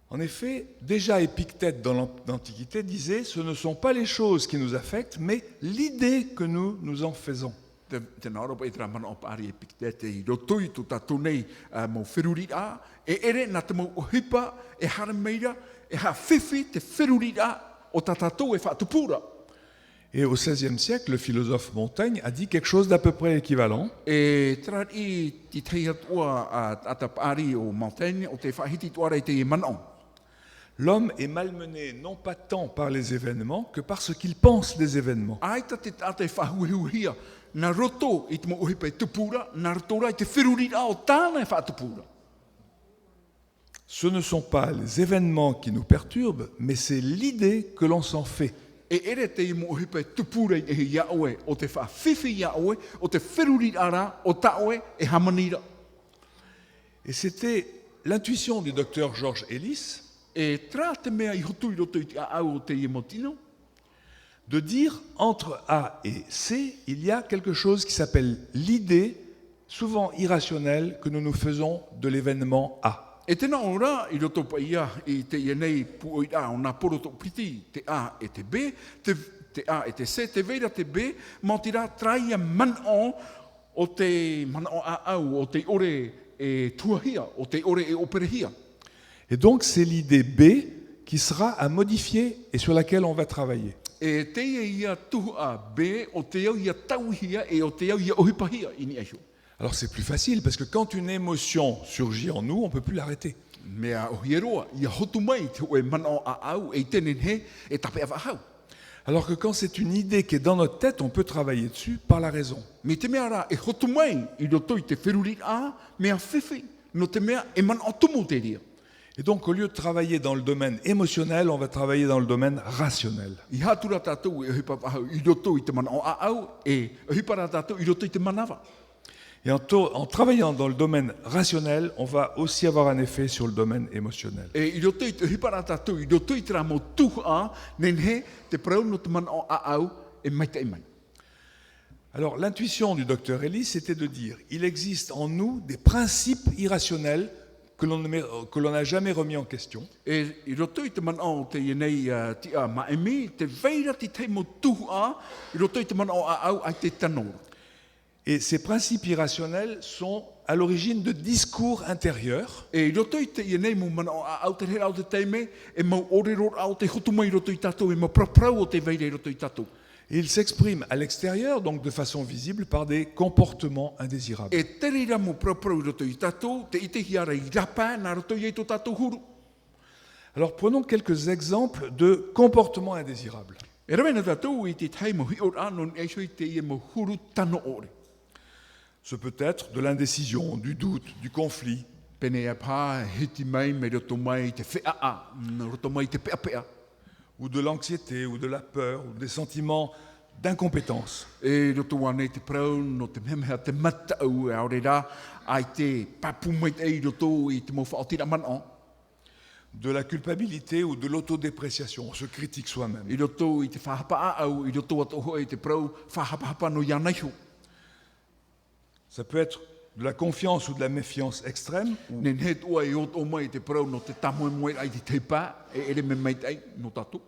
En effet, déjà Épictète dans l'Antiquité disait « Ce ne sont pas les choses qui nous affectent, mais l'idée que nous nous en faisons ». Te naoropa I tra mana o paari e Pictete I roto I tu tatou nei mo whiruri a, e ere nā te mo o hipa e hara meira, e ha whiwhi te whiruri a o ta tatou e whaatupura. Et au XVIe siècle, le philosophe Montaigne a dit quelque chose d'à peu près équivalent. E tra I ti tei atua a ta paari o Montaigne o te whahiti tuara I te e mana o. L'homme est malmené non pas tant par les événements que par ce qu'il pense des événements. Aita te tate whahuhia, nā roto I te mo o hipa e tupura, nā roto I te whiruri a o tāna e whaatupura. Ce ne sont pas les événements qui nous perturbent, mais c'est l'idée que l'on s'en fait. E ere te I mo o hipa e tupura I he iaoe, o te whawhiwhi iaoe, o te whiruri ara, o taoe e hamanira. Et c'était l'intuition du docteur George Ellis E tra te mea I hotu I roto I te aau o te iemotino, de dire entre A et C, il y a quelque chose qui s'appelle l'idée, souvent irrationnelle, que nous nous faisons de l'événement A. e tēnā ora I roto pa ia I te ienei pu o I a o nā poro tō priti, te A e te B, te A e te C, te veira te B, mō tira traia man o te man o a au, o te ore e tuahia, o te ore e operehia. Et donc c'est l'idée B qui sera à modifier et sur laquelle on va travailler. E te ia tuhu a B, o te au ia tauhia e o te au ia ohipahia ini aihu. Alors c'est plus facile parce que quand une émotion surgit en nous, on ne peut plus l'arrêter. Mea o hieroa, ia hotu mai te oe man o a au, e tenen he, e tape a wahau. Alors que quand c'est une idée qui est dans notre tête, on peut travailler dessus par la raison. Me te mea ra, e hotu mai, I roto I te whiruri a, mea whiwhi, no te mea e man o tumu te ria. Et donc au lieu de travailler dans le domaine émotionnel, on va travailler dans le domaine rationnel. I hatura tātou e hipa wahau, I roto I te man o a au, e hipara tātou I roto I te manawa. Et en travaillant dans le domaine rationnel, on va aussi avoir un effet sur le domaine émotionnel. E I roto I te hipara tātou, I roto I te rā mo tuhu a, nen he, te prau no te man o a au, e mai te mai. Alors l'intuition du docteur Ellis, c'était de dire, il existe en nous des principes irrationnels que l'on n'a jamais remis en question. E I roto I te man o te ienei ti a maemi, te veira ti te mo tuhu a, I roto I te man o a au ai te tanora. Et ces principes irrationnels sont à l'origine de discours intérieurs E I roto I te ienei mo man o a au te hera o te teime, e mo orero au te hotu mai roto I tātou, e mo praprau o te veira I roto I tātou. et ils s'expriment à l'extérieur, donc de façon visible, par des comportements indésirables. E te reira mo praprau I roto I tātou, te ite hiara I rapa, nā roto I eito tātou huru. Alors prenons quelques exemples de comportements indésirables. E rawena tātou I te tai mo hi or anon e soi te ie mo huru tano ore. Ce peut être de l'indécision, du doute, du conflit, Pene e pā, hiti mai, me roto mai te whea a, roto mai te pea pea. ou de l'anxiété, ou de la peur, ou des sentiments d'incompétence. E roto wane te prau, no te mehmea te mata au e aore rā, ai te papu mai te I roto I te mo whaotira man o. De la culpabilité ou de l'autodépréciation. On se critique soi-même. I roto I te whahapa a au, I roto atoho e te prau, whahapa no ianaihu. Ça peut être de la confiance ou de la méfiance extrême, Nen he tua I oto mai te prau no te tamoe moe ai te teipa, e ere me mai tei no tātou.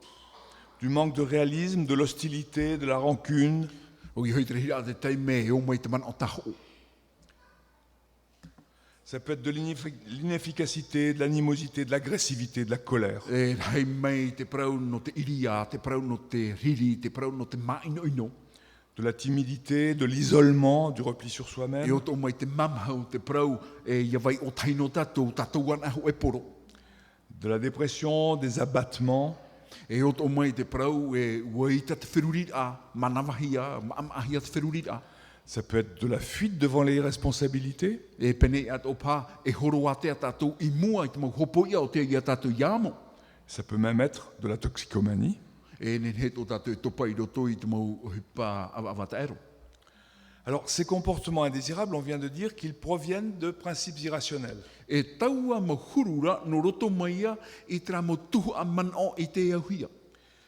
du manque de réalisme, de l'hostilité, de la rancune, O I hoi te hira te teime e o mai te man o taho. ça peut être de l'inefficacité, de l'animosité, de l'agressivité, de la colère. E hei mai te prau no te iria, te prau no te riri, te prau no te maino ino. De la timidité, de l'isolement, du repli sur E soi-même, o tō mai te mamhau, te prau, e ia vai o taino tātou, tātou ana ho e poro. de la dépression, des abattements, E o tō mai te prau, e waita te whiruri a, manawahia, maamahia te whiruri a. ça peut être de la fuite devant les responsabilités, E pene at o pā, e horo a te a tātou, I mua I te mau hopo ia o te ia tātou iamo. ça peut même être de la toxicomanie. E nen he tō tātou e topa I roto I te mau hipa avata ero. Alors ces comportements indésirables, on vient de dire qu'ils proviennent de principes irrationnels. E taua mo hurura no roto mai ia, I tra mo tuhu a man o I te auhia.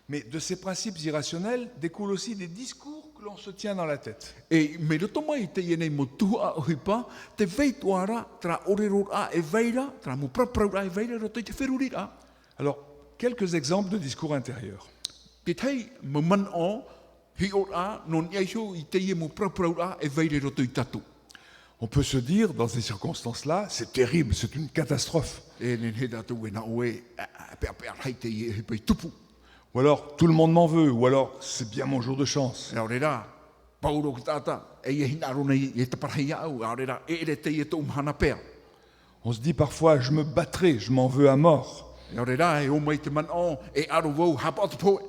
Mais de ces principes irrationnels découlent aussi des discours que l'on se tient dans la tête. E me roto mai te ienei mo tua o hipa, te veituara tra orero a e veira, tra mo praprau a e veira roto i te whiruri a. Alors, quelques exemples de discours intérieurs. Te tei mo man o, hi o a, non iaisho i te ie mo praprau a e veira roto i tatu. On peut se dire, dans ces circonstances-là, c'est terrible, c'est une catastrophe. E nen he tatu e na oe, pe hei te ie he pei tupu. Ou alors, tout le monde m'en veut, ou alors, c'est bien mon jour de chance. E aurera, pauro ki tata, e ie hina rona i e taparhei au, aurera, e ere te ie tō umhana pēr. On se dit parfois, je me battrai, je m'en veux à mort. E aurera, e o mai te man o, e aro vau, hapa o te poe.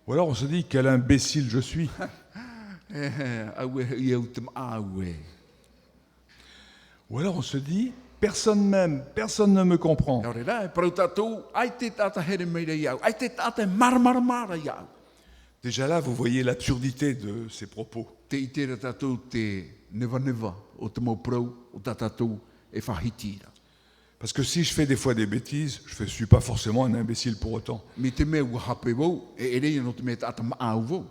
Ou alors on se dit, quel imbécile je suis. Au e i au te maa au e. Ou alors on se dit, personne m'aime, personne ne me comprend. E aurera, e parau tatou, ai te tata here meira iau, ai te tata mara iau. Déjà là, vous voyez l'absurdité de ces propos. Te itera tatou te neva o te mau prau o tatou e whahitira. Parce que si je fais des fois des bêtises, je ne suis pas forcément un imbécile pour autant. Me te mea ua hape vau, e ere no te mea tata maa vau.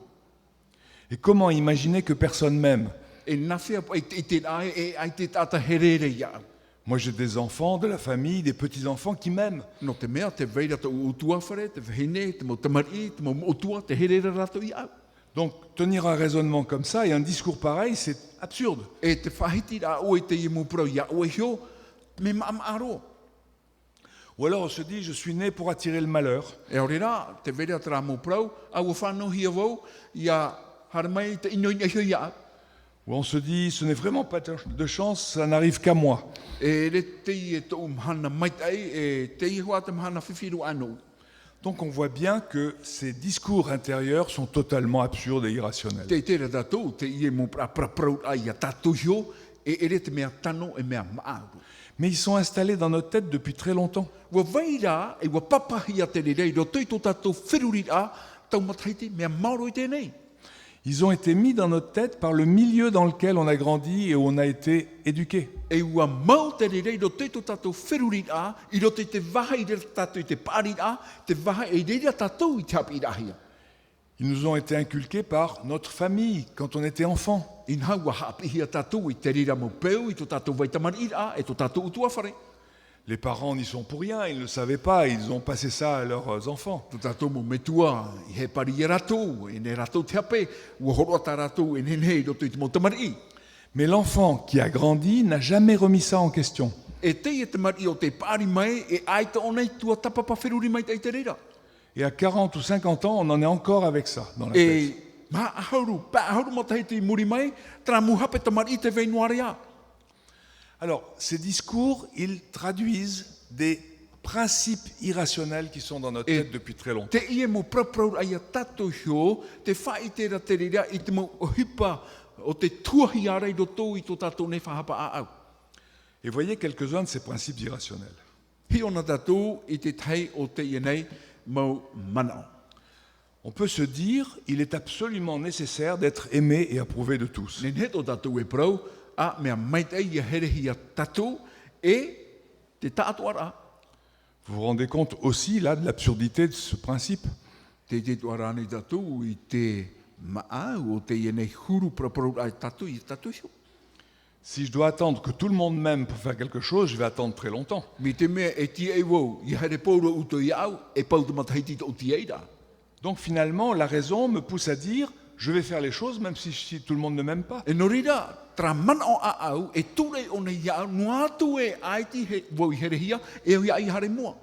Et comment imaginer que personne m'aime? E nawhia i te ae e ai te tata herere iau. Moi j'ai des enfants, de la famille, des petits-enfants qui m'aiment. No te mea te veira te utua whare, te whene, te mau tamari, te mau utua, te herere rato iau. Donc tenir un raisonnement comme ça et un discours pareil, c'est absurde. E te whahitira oe te imu prau iau e hio, me maamaro. Ou alors on se dit, je suis né pour attirer le malheur. E aurera, te veira tra mu prau, au whānau hia vau, ia haramai te ino ina hio iau. Ou on se dit, ce n'est vraiment pas de chance, ça n'arrive qu'à moi. E re te i e tō mhana maitai, e te i hoa te mhana whiwhiru anō. Donc on voit bien que ces discours intérieurs sont totalement absurdes et irrationnels. Te tera tatou, te i e mo praprau ai a tatou hio, e ere te mea tano e mea maaru. Mais ils sont installés dans notre tête depuis très longtemps. Wa veira, e wa papahi a te rei, ro toi tō tatou whiruri a, tau mataiti mea mauro i tēnei. Ils ont été mis dans notre tête par le milieu dans lequel on a grandi et où on a été éduqué. E ua mau te rei, ro toi tō tatou whiruri a, i ro te waha i re tatou i te pāri a, te waha e reira tatou i te hapi rahia. Ils nous ont été inculqués par notre famille quand on était enfant. In hau wa hapi hia tatou i te rira mo peu, i tō tatou vaitamari a, e tō tatou utua whare. Les parents n'y sont pour rien, ils ne le savaient pas, ils ont passé ça à leurs enfants. Tō tatou mo metua, i he pari i ratou, e ne ratou te hape, ua horoa ta ratou, e ne nei roto i te mo tamari. Mais l'enfant qui a grandi n'a jamais remis ça en question. E te i te mari o te pāri mai, e ai te onei tua tapapa whiruri mai te rira. Et à 40 ou 50 ans, on en est encore avec ça dans la tête. E ma ahauru, pa ahauru mo te i muri mai, tra mu hape te mari te veinoarea. Alors, ces discours, ils traduisent des principes irrationnels qui sont dans notre tête depuis très longtemps. Te i e mo praprau ai a tatou hio, te whaitera te rira, i te mo hipa o te tuahi ara i roto i tō tatou ne whahapa a au. Et voyez quelques-uns de ces principes irrationnels. Hi ona tatou i te tei o te ienei mau manao. On peut se dire, il est absolument nécessaire d'être aimé et approuvé de tous. Nen he tō tatou e prau, a mea maitei i a herehi a tatou e te tātou ara. Vous vous rendez compte aussi là de l'absurdité de ce principe? Te tuara nei tatou i te maau o te ienei huru praprau ai tatou i tatou hio. Si je dois attendre que tout le monde m'aime pour faire quelque chose, je vais attendre très longtemps. Mi te mea e ti e wau, i haere pauro uto i au, e pau te mataiti o ti eira. Donc finalement, la raison me pousse à dire, je vais faire les choses même si tout le monde ne m'aime pas. E no rira, tra mana o a au, e ture o nei iau, no atu e aiti he wau i here hia, e o ia i hare mua.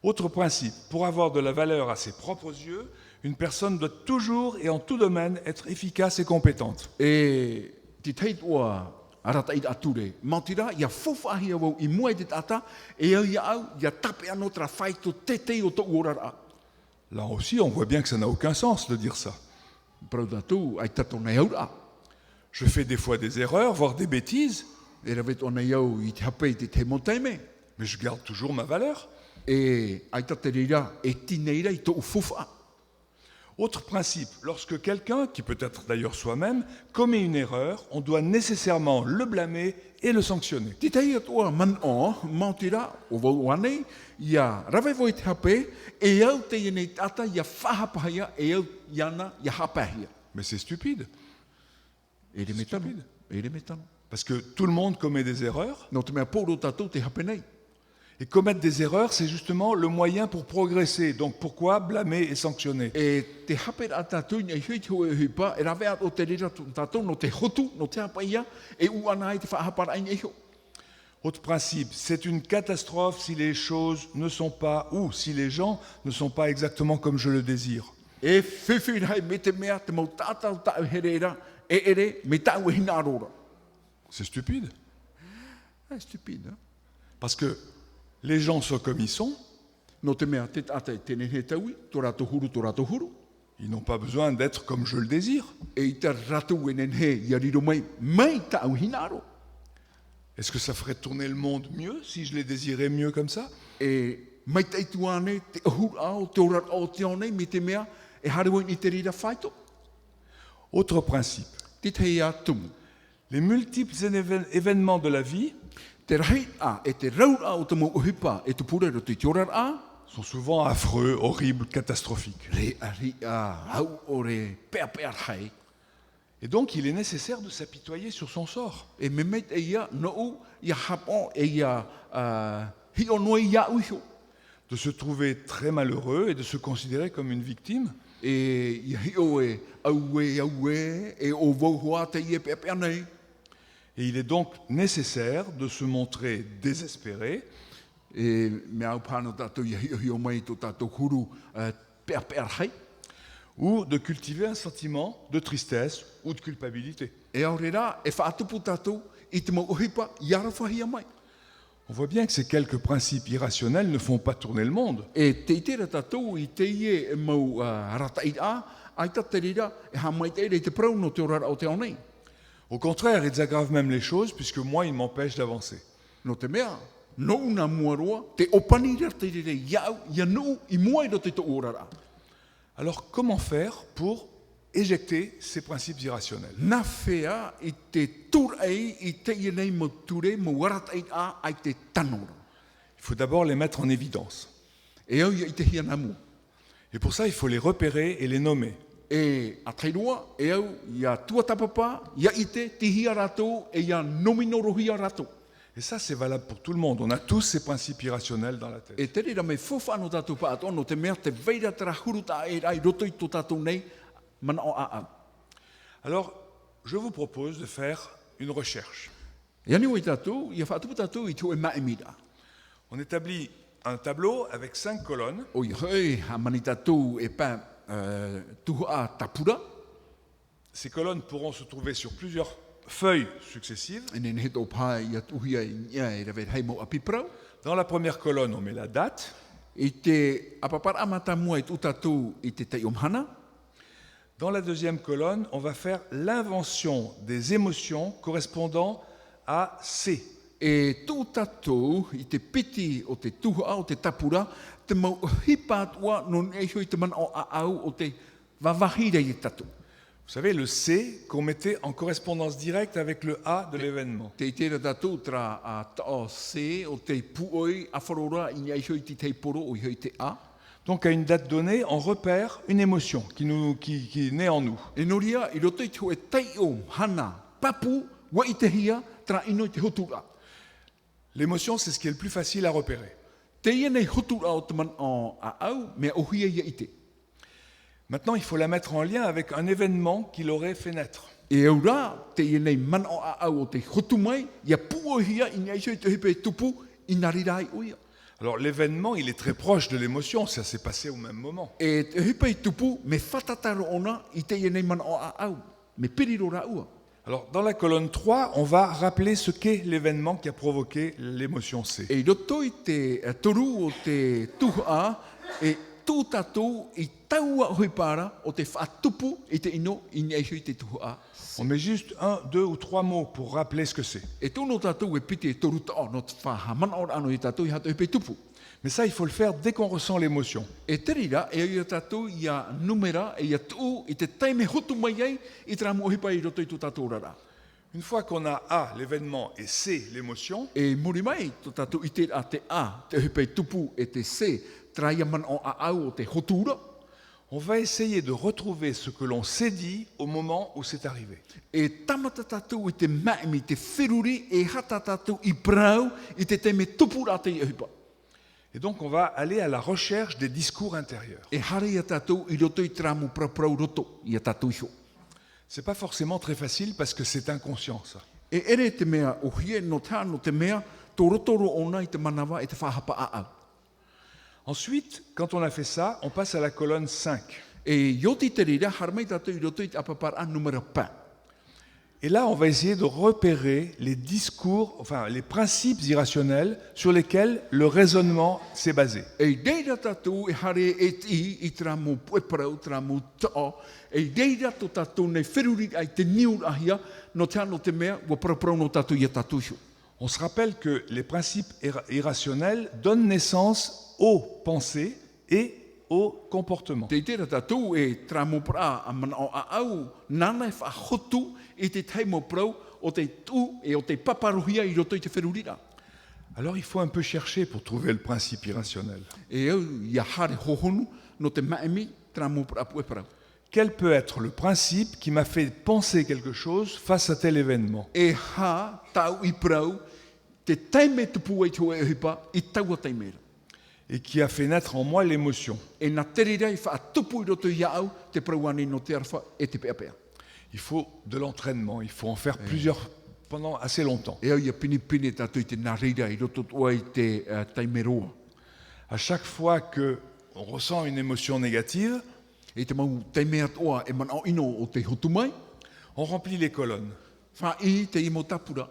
Autre principe, pour avoir de la valeur à ses propres yeux, une personne doit toujours et en tout domaine être efficace et compétente. E te teit oa arata i ature, mautira, ia fofahia wau i mua i te tata, e au ia au, ia tape anō tra whaito tetei o tō urara. Là aussi, on voit bien que ça n'a aucun sens de dire ça. Prau tatu, ai tato nei aura. Je fais des fois des erreurs, voire des bêtises, E rawet o nei au i te hape i te te moteime. mais je garde toujours ma valeur. E ai tate reira, e tineira i tō ufofa. Autre principe, lorsque quelqu'un, qui peut être d'ailleurs soi-même, commet une erreur, on doit nécessairement le blâmer et le sanctionner. Te tei atua man o, mautira, o wau anei, ia rawe voi te hape, e au te ienei tata, ia whahapahia, e au iana, ia hapahia. Mais c'est stupide. E re me tano. Stupide. E re me tano. Parce que tout le monde commet des erreurs. No te mea pōro tātou te hape nei. Et commettre des erreurs, c'est justement le moyen pour progresser. Donc pourquoi blâmer et sanctionner? E te hape a tātou i hui te hoe hui pā, e rawe o te rira tātou no te hotu, no te hapa ia, e uana ai te whaahapara ai ho. Autre principe, c'est une catastrophe si les choses ne sont pas, ou si les gens ne sont pas exactement comme je le désire. E whiwhi rai me te mea, te mau tātou tāu he reira, e ere me tāu e hina arora. C'est stupide. C'est stupide, hein? Parce que les gens sont comme ils sont, No te mea, te tātai tēne he taui, tō rātou huru, tō rātou huru. ils n'ont pas besoin d'être comme je le désire. E i te rātou enen he, ia riro mai, mai tāu hina aro. Est-ce que ça ferait tourner le monde mieux si je les désirais mieux comme ça? E mai te ituane, te ahur ao, te orat ao te aonei, me te mea, e harewa i te rira whaito. Autre principe, Te te ia tumu. les multiples événements de la vie Te rahi a, e te raur a o te mau uhipa, e te pura ro te tiorar a, sont souvent affreux, horribles, catastrophiques. re a ri a, hau o re pea pea rai. Et donc il est nécessaire de s'apitoyer sur son sort. E me meit e ia, no u, ia hapon, e ia hi o noi ia uho. De se trouver très malheureux et de se considérer comme une victime. E ia hi o e, au e o vau hoa te ia pea pea nei. Et il est donc nécessaire de se montrer désespéré E me au pāno tātou ia hi o mai tō tātou huru pea pea rai. ou de cultiver un sentiment de tristesse ou de culpabilité. E au rera, e whaatupu tātou, i te mau uhipa, i ara whahia mai. On voit bien que ces quelques principes irrationnels ne font pas tourner le monde. E te itera tātou i te ie e mau rata i a, ai ta te rira, e ha mai te ere te prau no te orara o te aonei. Au contraire, ils aggravent même les choses puisque moi, ils m'empêchent d'avancer. No te mea, no una muaroa, te opani rea te rire iau, ia nu i mua i ro te to orara. Alors comment faire pour éjecter ces principes irrationnels? Nā whea i te tur ei, i te ie nei mo ture, mo warata i a, ai te tanora. Il faut d'abord les mettre en évidence. E au ia i te hia namu. Et pour ça, il faut les repérer et les nommer. E a tairua, e au, ia tua tapapa, ia i te hia rato, e ia nominoro hia rato. Et ça, c'est valable pour tout le monde. On a tous ces principes irrationnels dans la tête. E te rira me whawhano tātou pa ato, no te mea te veira tera huru tā e rai roto i tō tātou nei, mana o a a. Alors, je vous propose de faire une recherche. E ani o i tātou, ia whaatupu tātou i tō e maemira. On établit un tableau avec 5 colonnes. O i hoi, ha mani tātou e pā tuhu a tapura, Ces colonnes pourront se trouver sur plusieurs feuilles successives. e nen he tō pā ia tuhia i nia e rawe hei mo apiprau. Dans la première colonne, on met la date. I te apapara amata mua i tō tātou i te tei omhana. Dans la deuxième colonne, on va faire l'invention des émotions correspondant à C. E tō tātou i te piti o te tuhu a o te tapura, te mau hipātua non e hoi te mana o a au o te wawahira i tātou. Vous savez, le C qu'on mettait en correspondance directe avec le A de l'événement. Te itera tātou tra a tao se o te puoi a wharora i ngai hoi te teiporo o i hoi te a. Donc à une date donnée, on repère une émotion qui naît en nous. E noria i roto i te hoe tei o hana papu wa i te hia tra ino i te hotura. L'émotion, c'est ce qui est le plus facile à repérer. Te ia nei hotura o te man o a au, mea o hia ia i te. Maintenant, il faut la mettre en lien avec un événement qui l'aurait fait naître. E au rā, te ia nei man o a au o te hotu mai, ia pu o hia i ngai hoi te hipe tupu i narirai uia. Alors l'événement, il est très proche de l'émotion, ça s'est passé au même moment. E te hipe i tupu, me whatataro ona i te ia nei man o a au, me piriro rā ua. Alors dans la colonne 3, on va rappeler ce qu'est l'événement qui a provoqué l'émotion C. E roto i te toru o te tuha, e tō tātou i taua hoi pāra o te whaatupu i te ino i nei hui te tuha. On met juste 1, 2 ou 3 mots pour rappeler ce que c'est. E tōno tātou e piti e toru tāo no te whahamana o ano i tātou i hato hipe tupu. Mais ça, il faut le faire dès qu'on ressent l'émotion. E te rira, e ia tātou ia numera, e ia tuu i te taime hotu mai ei, i te ramu o hipa i roto i tō tātou rara. Une fois qu'on a A, l'événement, et C, l'émotion, E muri mai, tō tātou i te a, te hipe tupu e te se, traia man o a au o te hotura. On va essayer de retrouver ce que l'on s'est dit au moment où c'est arrivé. E tamata tātou i te maimi, te whiruri, e hata tātou i prau, i te teme tupura te iupa. Et donc on va aller à la recherche des discours intérieurs. E hare ia tātou i roto i tramu prau roto, i a tātou iho. C'est pas forcément très facile parce que c'est inconscient ça. E ere te mea o hie no tāno te mea, tō rotoro ona i te manawa e te whahapa aau. Ensuite, quand on a fait ça, on passe à la colonne 5. E yoti te rira, harmei tātou i roto i te apapara numero pa. Et là, on va essayer de repérer les discours, enfin les principes irrationnels sur lesquels le raisonnement s'est basé. E reira tātou e hare e i tramu pueparau, tramu to'o, e reira tō tātou nei whiruri ai te niur ahia, no tāno te mea, wa prau no tātou i a tātou iho. On se rappelle que les principes irrationnels donnent naissance aux pensées et aux comportements. Te tera tātou e tramu pra a mana o a au, nana e whahotu i te teimo prau o te tū e o te paparuhia i roto i te whirurira. Alors il faut un peu chercher pour trouver le principe irrationnel. E au, ia hare hohonu, no te maemi, tramu pra pueparau. Quel peut être le principe qui m'a fait penser quelque chose face à tel événement? E ha, tau i prau, te teime tupu e tue e hipa, i taua teimera. Et qui a fait naître en moi l'émotion. E nā terira i wha tupu i roto i au, te prauani no te arwha e te pea pea. Il faut de l'entraînement, il faut en faire plusieurs pendant assez longtemps. E au ia pini pini tātou i te nārira i roto tua i te taimeroa. À chaque fois qu'on ressent une émotion négative, E te mau teimea toa e mana o ino o te hotu mai, on remplit les colonnes. wha i te imo tapura.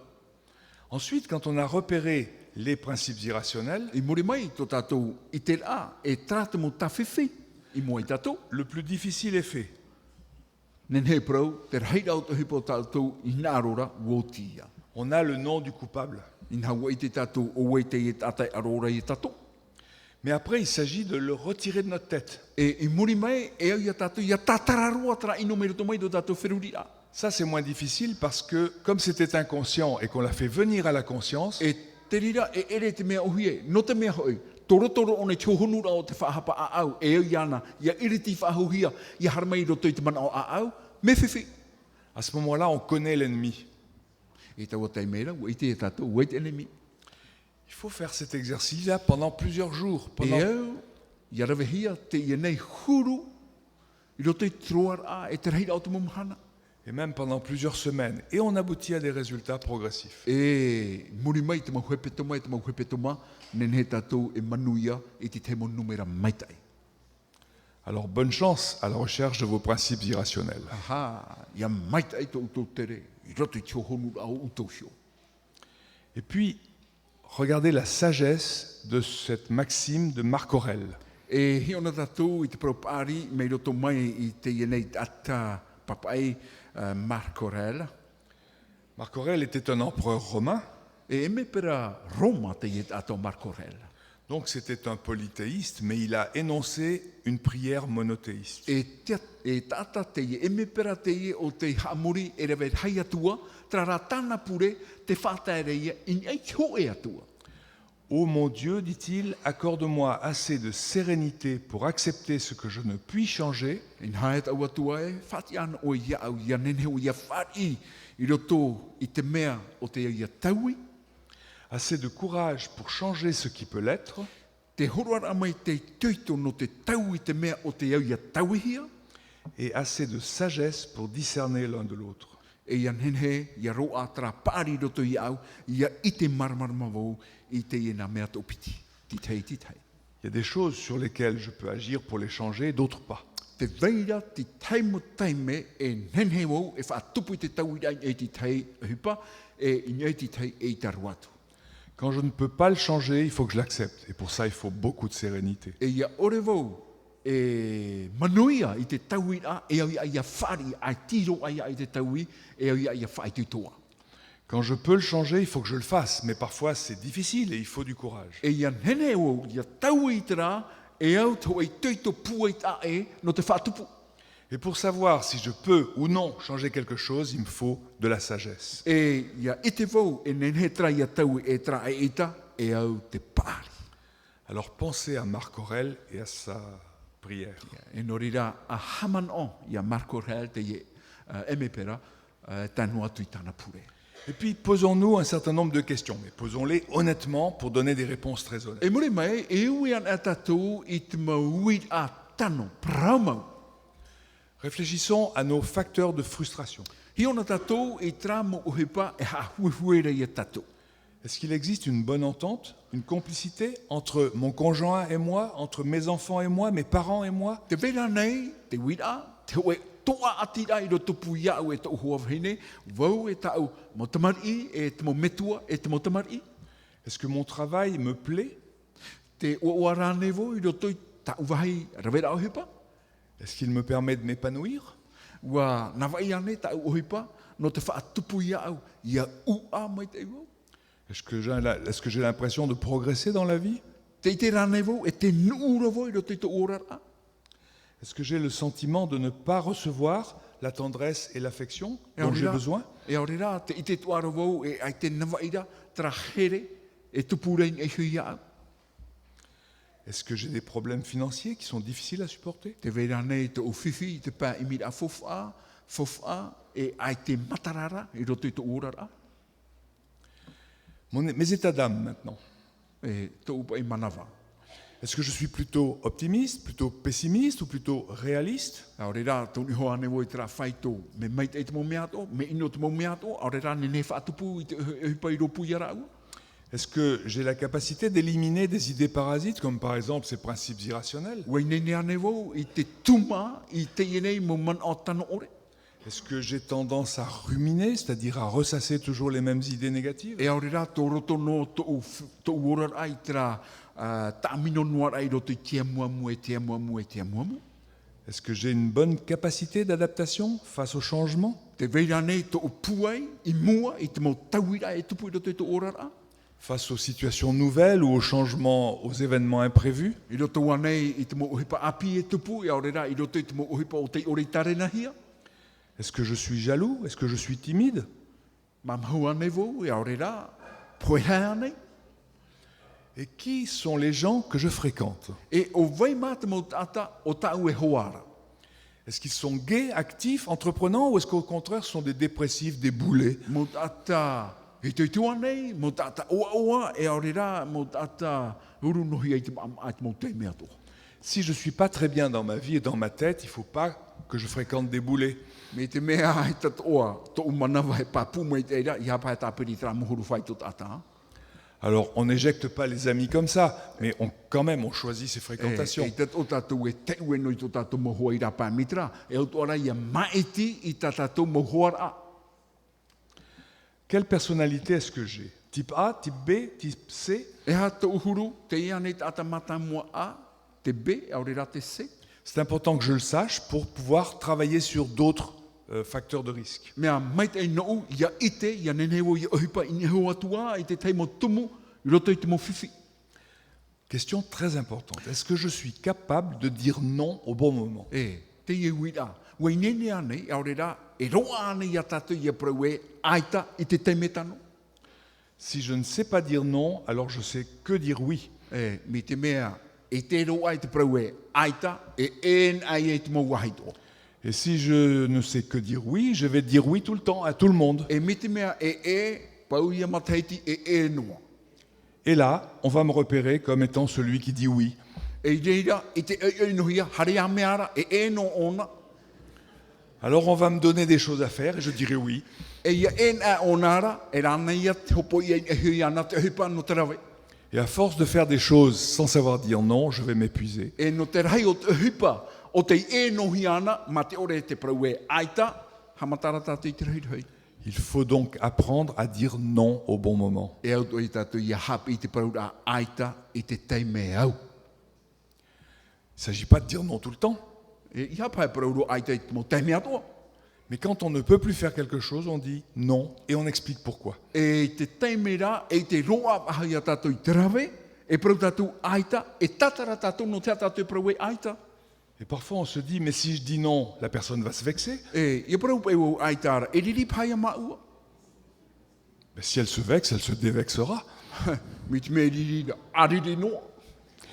Ensuite, quand on a repéré les principes irrationnels, I muri mai tō tātou i te rā, e trātamu tawhiwhi i mua i tātou. le plus difficile est fait. Nen he prau, te reira o te hipo tātou i nārora wotia. On a le nom du coupable. I nā wa i te tātou o wei te i tātai arora i tātou. Mais après, il s'agit de le retirer de notre tête. E i muri mai, e au ia tātou, ia tātararua tra ino me roto mai do tātou whirurira. Ça, c'est moins difficile parce que, comme c'était inconscient et qu'on l'a fait venir à la conscience, E te rira, e ere te mea ohie, no te mea hoi, toro o ne tiohonura o te whahapa a au, e au iana, ia iriti whahuhia, ia harmei roto i te mana o a au, me whiwhi. à ce moment-là, on connaît l'ennemi. E taua teimera, ua i te e tātou, ua i te enemi. Il faut faire cet exercice-là pendant plusieurs jours. E au, ia rawehia, te ia nei huru, i roto i troar a, e te reira o te mumhana. Et même pendant plusieurs semaines. Et on aboutit à des résultats progressifs. E muri mai te mauhepeto mai, te mauhepeto ma, nen he tātou e manuia i te temo numera maitai. Alors bonne chance à la recherche de vos principes irrationnels. Aha, ia maitai tō utou tere, i roto i tiohonura o utou hio. Et puis, regardez la sagesse de cette maxime de Marc Aurèle. E hiona tātou i te propari, mei roto mai i te ienei ata papai Marc Aurèle. Marc Aurèle était un empereur romain, E me pera Roma te iet ato Marc Aurèle. donc c'était un polythéiste, mais il a énoncé une prière monothéiste. E tata te ie, e me pera te ie o te hamuri e rewe hai atua, trara tana pure te whataere ia, in ei ho e atua. Ô mon Dieu, dit-il, accorde-moi assez de sérénité pour accepter ce que je ne puis changer, In haet au atua e, whati ana o ia au ia nene o ia whari, i roto i te mea o te ia taui, assez de courage pour changer ce qui peut l'être, te horoara mai te tuito no te tau i te mea o te ia tauihia, et assez de sagesse pour discerner l'un de l'autre. e ia nene, ia roa tra pari roto i au, ia i te marmarmavou, i te ina mea topiti, titei. Il y a des choses sur lesquelles je peux agir pour les changer, d'autres pas. Te veira ti taimo taime e nene wau, e whaatupu i te tau i e ti tei hupa, e i nei ti tei e i taru atu. Quand je ne peux pas le changer, il faut que je l'accepte. Et pour ça, il faut beaucoup de sérénité. E ia ore wau, e manuia i te tau i a, e au ia whari, ai tiro ai i te tau i, e au ia whai tuitoa. Quand je peux le changer, il faut que je le fasse. Mais parfois, c'est difficile et il faut du courage. E ia nene wau, ia tau i te rā, e au tau e tuito pua i ta e, no te whaatupu. Et pour savoir si je peux ou non changer quelque chose, il me faut de la sagesse. E ia ite wau, e nene tra ia tau e tra e ita, e au te pari. Alors pensez à Marc Aurèle et à Prière. E nori rā a haman o ia Marco Real te ie emepera tanu atu I tana pure. Et puis posons-nous un certain nombre de questions, mais posons-les honnêtement pour donner des réponses très honnêtes. E mure mai, e ui an atatou I te mauit a tano, praumau. Réfléchissons à nos facteurs de frustration. Hi ona tatou I tra mo uhipa e ha huihuera I tatou. Est-ce qu'il existe une bonne entente, une complicité entre mon conjoint et moi, entre mes enfants et moi, mes parents et moi? Te vera nei, te wira, te oe toa atira I roto puia au e tau huawhine, vau e tau mo tamari, e te mo metua, e te mo tamari. Est-ce que mon travail me plaît? Te oa ranevo I roto I tau vahi ravera ohipa. Est-ce qu'il me permet de m'épanouir? Ua nawai ane tau ohipa, no te whaatupu ia au, ia ua mai te iwo. Est-ce que j'ai l'impression de progresser dans la vie? Te ite ranevo, e te nuuravo I roto I te orara. Est-ce que j'ai le sentiment de ne pas recevoir la tendresse et l'affection dont j'ai besoin? E aurera, te ite tuaravou, e ai te nawaira, tra here, e tupurein e huia au. Est-ce que j'ai des problèmes financiers qui sont difficiles à supporter? Te vera nei te uwhiwhi, te pā imira fofa, e ai te matarara, I roto I te orara. Mes états d'âme maintenant. E te upa I manawa. Est-ce que je suis plutôt optimiste, plutôt pessimiste ou plutôt réaliste? Aurera, tōni hoa ne voi tra whaito, me mai te mo meato, me ino te mo meato, aurera ne ne whaatupu I te uhipa I ropu iara au. Est-ce que j'ai la capacité d'éliminer des idées parasites, comme par exemple ces principes irrationnels? Wai ne ne ane vau, I te tuma, I te ienei mo man o tano ore. Est-ce que j'ai tendance à ruminer, c'est-à-dire à ressasser toujours les mêmes idées négatives? E aurera, tō roto no tō uorar ai tra tāmino noar ai roto I tia muamu e tia muamu e tia muamu. Est-ce que j'ai une bonne capacité d'adaptation face au changement? Te veira nei tō puai, I mua, I te mo tauira e tupu I roto I tō orara. Face aux situations nouvelles ou aux changements, aux événements imprévus? I roto wanei I te mo uhipa api e tupu, e aurera I roto I te mo uhipa o te ore tarena hia. Est-ce que je suis jaloux? Est-ce que je suis timide? Mamau ane vau, e aurera, poeha ane. Et qui sont les gens que je fréquente? E o vai mata mo tata o tau e hoara. Est-ce qu'ils sont gais, actifs, entreprenants, ou est-ce qu'au contraire ce sont des dépressifs, des boulets? Mo tata e te tua nei, mo tata oa oa, e aurera, mo tata uru nohi ai te mo te mea toa. Si je ne suis pas très bien dans ma vie et dans ma tête, il ne faut pas que je fréquente des boulets. Me te mea ai tat oa, tō manawa he papu mai te eira, I hapa he tāpiri tra muhuru whai tō tata. Alors, on n'éjecte pas les amis comme ça, mais quand même, on choisit ses E fréquentations. tat o tātou e te ue noi tō tātou mohua I rapa mitra, e o tōra ia maeti I tā tātou mohuara. Quelle personnalité est-ce que j'ai? Type A, type B, type C? E ha tō uhuru, te ia nei tāta mata mua A, te B, aurera te C. C'est important que je le sache pour pouvoir travailler sur d'autres facteurs de risque. Mea mai te nou, ia ite, ia nenewo, ia ohipa, I neho atua, I te teimo tumu, I roto I te mo whiwhi. Question très importante. Est-ce que je suis capable de dire non au bon moment? E, te ie wira, wei nene ane, aurera, e roa ane ia tātou ia praue, aita, I te teimetano. Si je ne sais pas dire non, alors je sais que dire oui. E, me te mea, e te roa I te praue, aita, e en ai e te mo wahito. Et si je ne sais que dire oui, je vais dire oui tout le temps, à tout le monde. E me te mea, pau ia mataiti, e noa. Et là, on va me repérer comme étant celui qui dit oui. E reira, e te nohia, harea meara, e no ona. Alors on va me donner des choses à faire et je dirai oui. E ia en a onara, e rana ia te hopo ia e hui ana te hipa no te rawe. Et à force de faire des choses sans savoir dire non, je vais m'épuiser. E no te rai o te hipa, o te e nohi ana, ma te ore te praue aita, hamatara tātou I te rei. Il faut donc apprendre à dire non au bon moment. E au I tātou ia hapi I te praue aita, I te teime au. Il ne s'agit pas de dire non tout le temps. E I hapa e praue aita I te mo teime atoa. Mais quand on ne peut plus faire quelque chose, on dit non et on explique pourquoi. E te teime ra, e te roa ahia tātou I te rawe, e praue tātou aita, e tatara tātou no te tātou praue aita. Et parfois on se dit, mais si je dis non, la personne va se vexer. E, ia praue e o aitara, e riri paia maua. Mais si elle se vexe, elle se dévexera. Mi te me riri, ariri noa.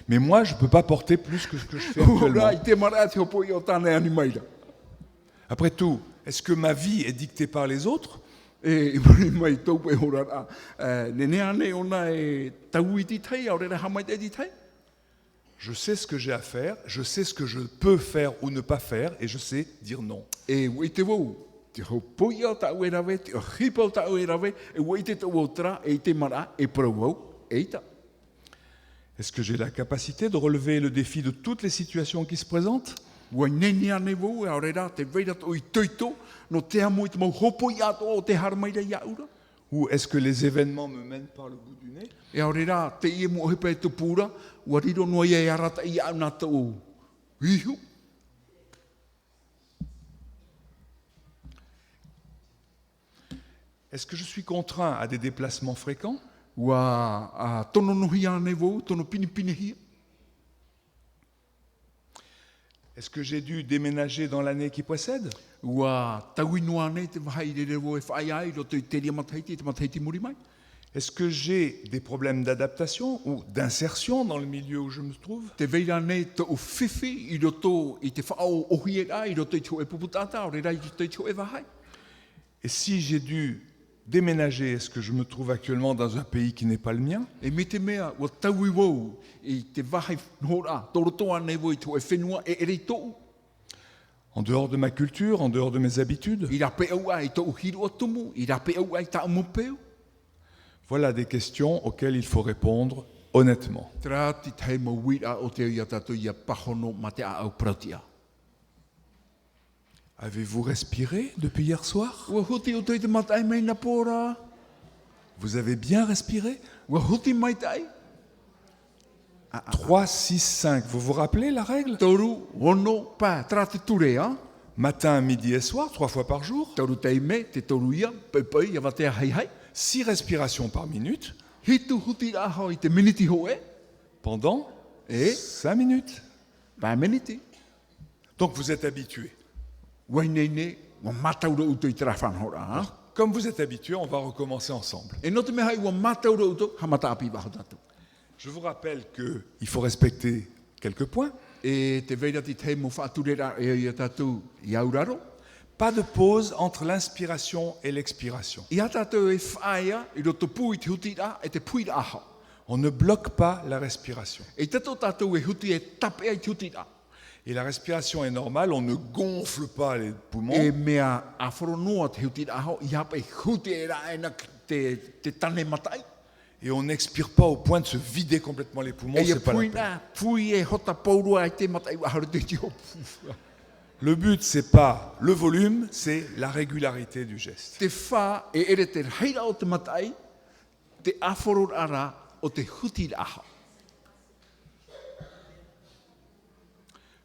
Mais moi, je ne peux pas porter plus que ce que je fais actuellement. Ora, i te mara te hopo i o tāne ani maira. Après tout, est-ce que ma vie est dictée par les autres? E mari mai tau pe ora a. Ne ne ane ona e tau i ti tai, aurera hamai te ti tai. Je sais ce que j'ai à faire, je sais ce que je peux faire ou ne pas faire, et je sais dire non. E wei te wau, te hopo i o tau e rawe, te o hipa o tau e rawe, e wei te tau o tra, e te mara, e parau wau, e ita. Est-ce que j'ai la capacité de relever le défi de toutes les situations qui se présentent? Wai neni ane wau, e aurera, te veira to i toito, no te amo i te mau hopo i ato o te harmaira i aura. Ou est-ce que les événements me mènent par le bout du nez? E aurera, te ie mo hipa e te pūra, ua riro noa i e arata i au nata o ihu. Est-ce que je suis contraint à des déplacements fréquents? Ua tono nohi ane wau, tono pini pini hia. Est-ce que j'ai dû déménager dans l'année qui précède? Ua taui noa ane te wahai re rewo e whai ai, roto i te ria mataiti, te mataiti muri mai. Est-ce que j'ai des problèmes d'adaptation ou d'insertion dans le milieu où je me trouve? Te veira ane te o whiwhi i roto i te whao ohi e rai, i roto i te o e puputata, o re rai i te o e wahai. Et si j'ai dû déménager, est-ce que je me trouve actuellement dans un pays qui n'est pas le mien? E me te mea, ua taui wau, i te wahai nora, toroto ane wo i te o e whenua e ere tou. En dehors de ma culture, en dehors de mes habitudes? I rape au ai te o hiru o tumu, i rape au ai ta umupeu. Voilà des questions auxquelles il faut répondre honnêtement. Trati te mo wira o te ia tatu ia pahono ma te a au pratia. Avez-vous respiré depuis hier soir? Ua huti o te i te matai mai na pōra. Vous avez bien respiré? Ua huti mai tai. 3, 6, 5. Vous vous rappelez la règle? Toru, ono, pa, trati ture, hein? Matin, midi et soir, 3 fois par jour. Toru te me, te toru ia, pepe, ia wa te hai hai. 6 respirations par minute Hitu huti aho i te miniti hoe. pendant Eh? 5 minutes. Pa miniti. Donc vous êtes habitué. Wai nei ne, wa mataura uto i tera whanhora, hein? Comme vous êtes habitué, on va recommencer ensemble. E no te mehai wa mataura uto, hamata api waho tatu. Je vous rappelle qu'il faut respecter quelques points. E te veira ti te mo whaaturera e ia tatu i auraro. Pas de pause entre l'inspiration et l'expiration. I tatu e whaia, i roto pui te huti ra, e te pui ra aho. On ne bloque pas la respiration. E tato tatu e huti e tape ai te huti ra. Et la respiration est normale, on ne gonfle pas les poumons. E mea a whoronoa te huti ra aho, i hape huti e ra e na te tane matai. Et on n'expire pas au point de se vider complètement les poumons, E ia c'est pas la pui peine. ra, pui e hota paurua e te matai wa haru te te hopu. Le but, c'est pas le volume, c'est la régularité du geste. Te wha e ere te heira o te matai, te awhoror ara o te huti ra aho.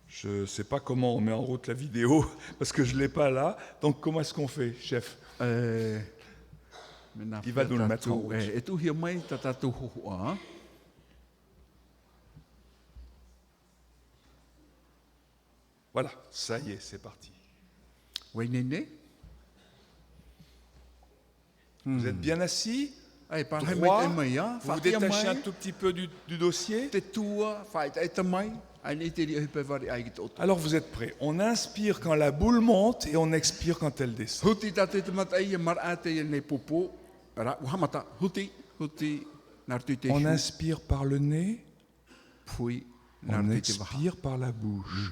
Je ne sais pas comment on met en route la vidéo, parce que je ne l'ai pas là. Donc comment est-ce qu'on fait, chef? Il va nous le mettre en route. E tu hia mai ta tatu hohoa. Voilà, ça y est, c'est parti. Wai nei ne? Vous êtes bien assis, Ai, pa hai droit, mai mai, ha? vous vous Whakia détachez un mai, tout petit peu du dossier. te tua, whai te eta mai, ai nei te ria hipe wari ai ki tōtu. Alors vous êtes prêts. On inspire quand la boule monte et on expire quand elle descend. Huti ta te matai e mara te e nei popo, ra uhamata, huti, nartu te On shu, inspire par le nez, pui, on nartu te waha. expire par la bouche.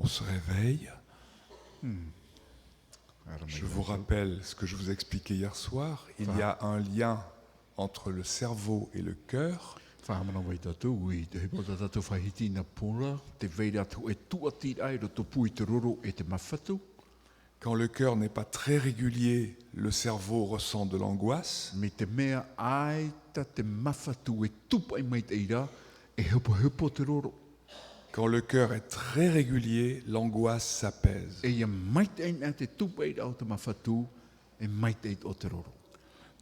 On se réveille. Je vous rappelle ce que je vous expliquais hier soir. Il y a un lien entre le cerveau et le cœur. Whahamana wai tātou i te hepo tātou whahiti na pōra, te veira tu e tuati ai roto pui te roro e te mawhatu. Quand le cœur n'est pas très régulier, le cerveau ressent de l'angoisse. Me te mea ai ta te mawhatu e tupai mai te ira, e hepo te roro. Quand le cœur est très régulier, l'angoisse s'apaise. E ia mai te aina te tupai au te mawhatu, e mai te o te roro.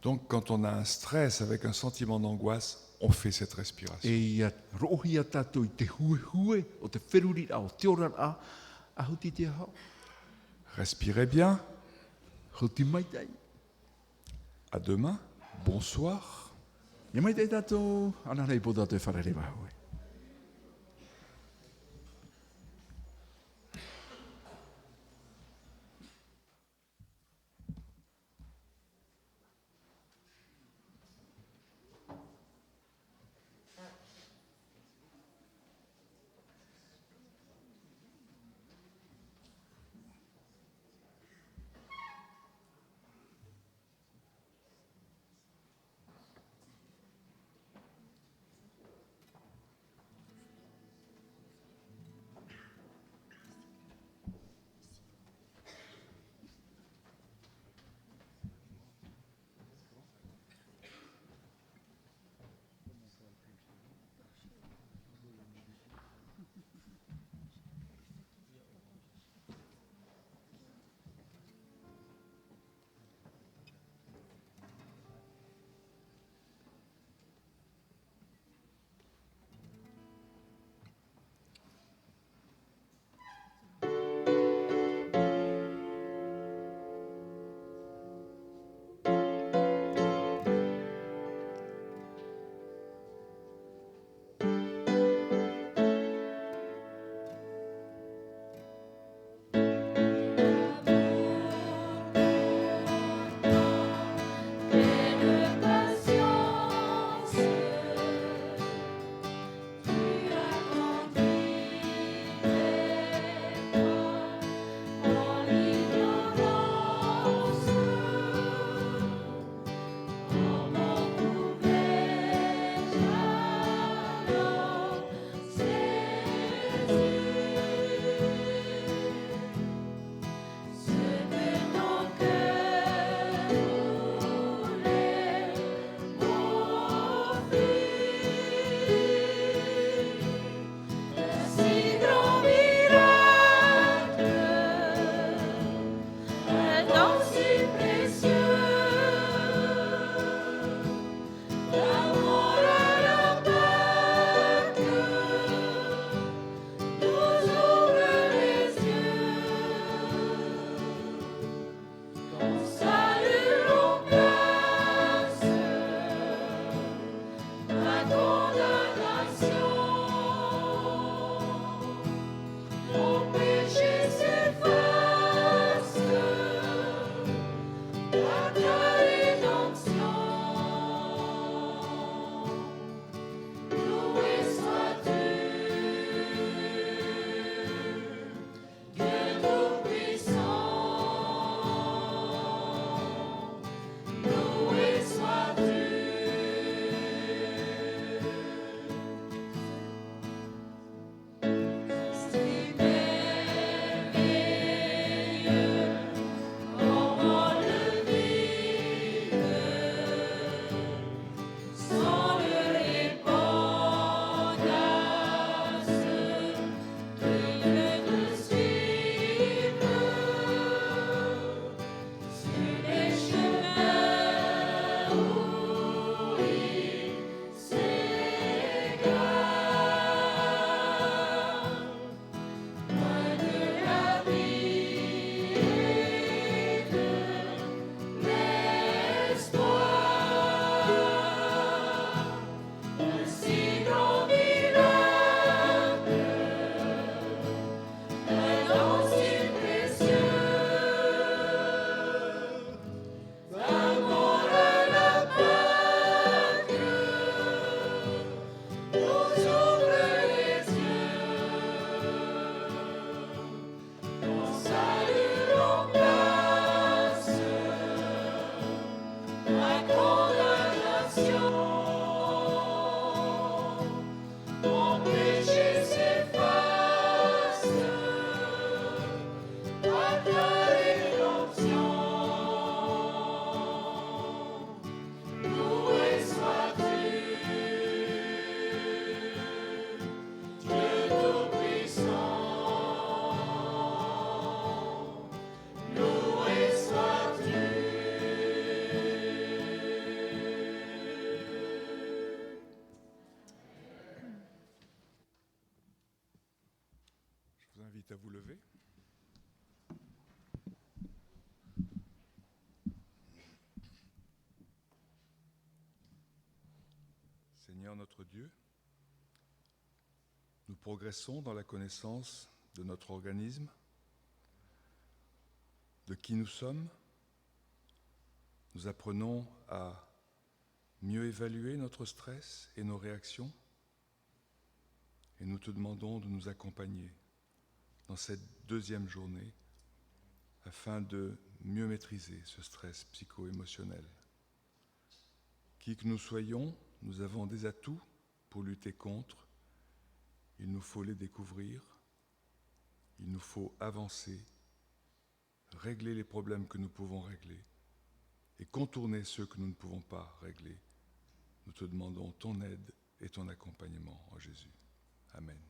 Donc quand on a un stress avec un sentiment d'angoisse, on fait cette respiration. E ia rohia tātou i te hue o te wheruri au te ora a huti te hao. Respirez bien. Huti mai te ai. À demain. Bonsoir. Ia mai te tātou, ana rei po tātou e wharerewa hoi. vous lever. Seigneur notre Dieu, nous progressons dans la connaissance de notre organisme, de qui nous sommes. Nous apprenons à mieux évaluer notre stress et nos réactions, et nous te demandons de nous accompagner dans cette deuxième journée afin de mieux maîtriser ce stress psycho-émotionnel. Qui que nous soyons, nous avons des atouts pour lutter contre. Il nous faut les découvrir, il nous faut avancer, régler les problèmes que nous pouvons régler et contourner ceux que nous ne pouvons pas régler. Nous te demandons ton aide et ton accompagnement en Jésus. Amen.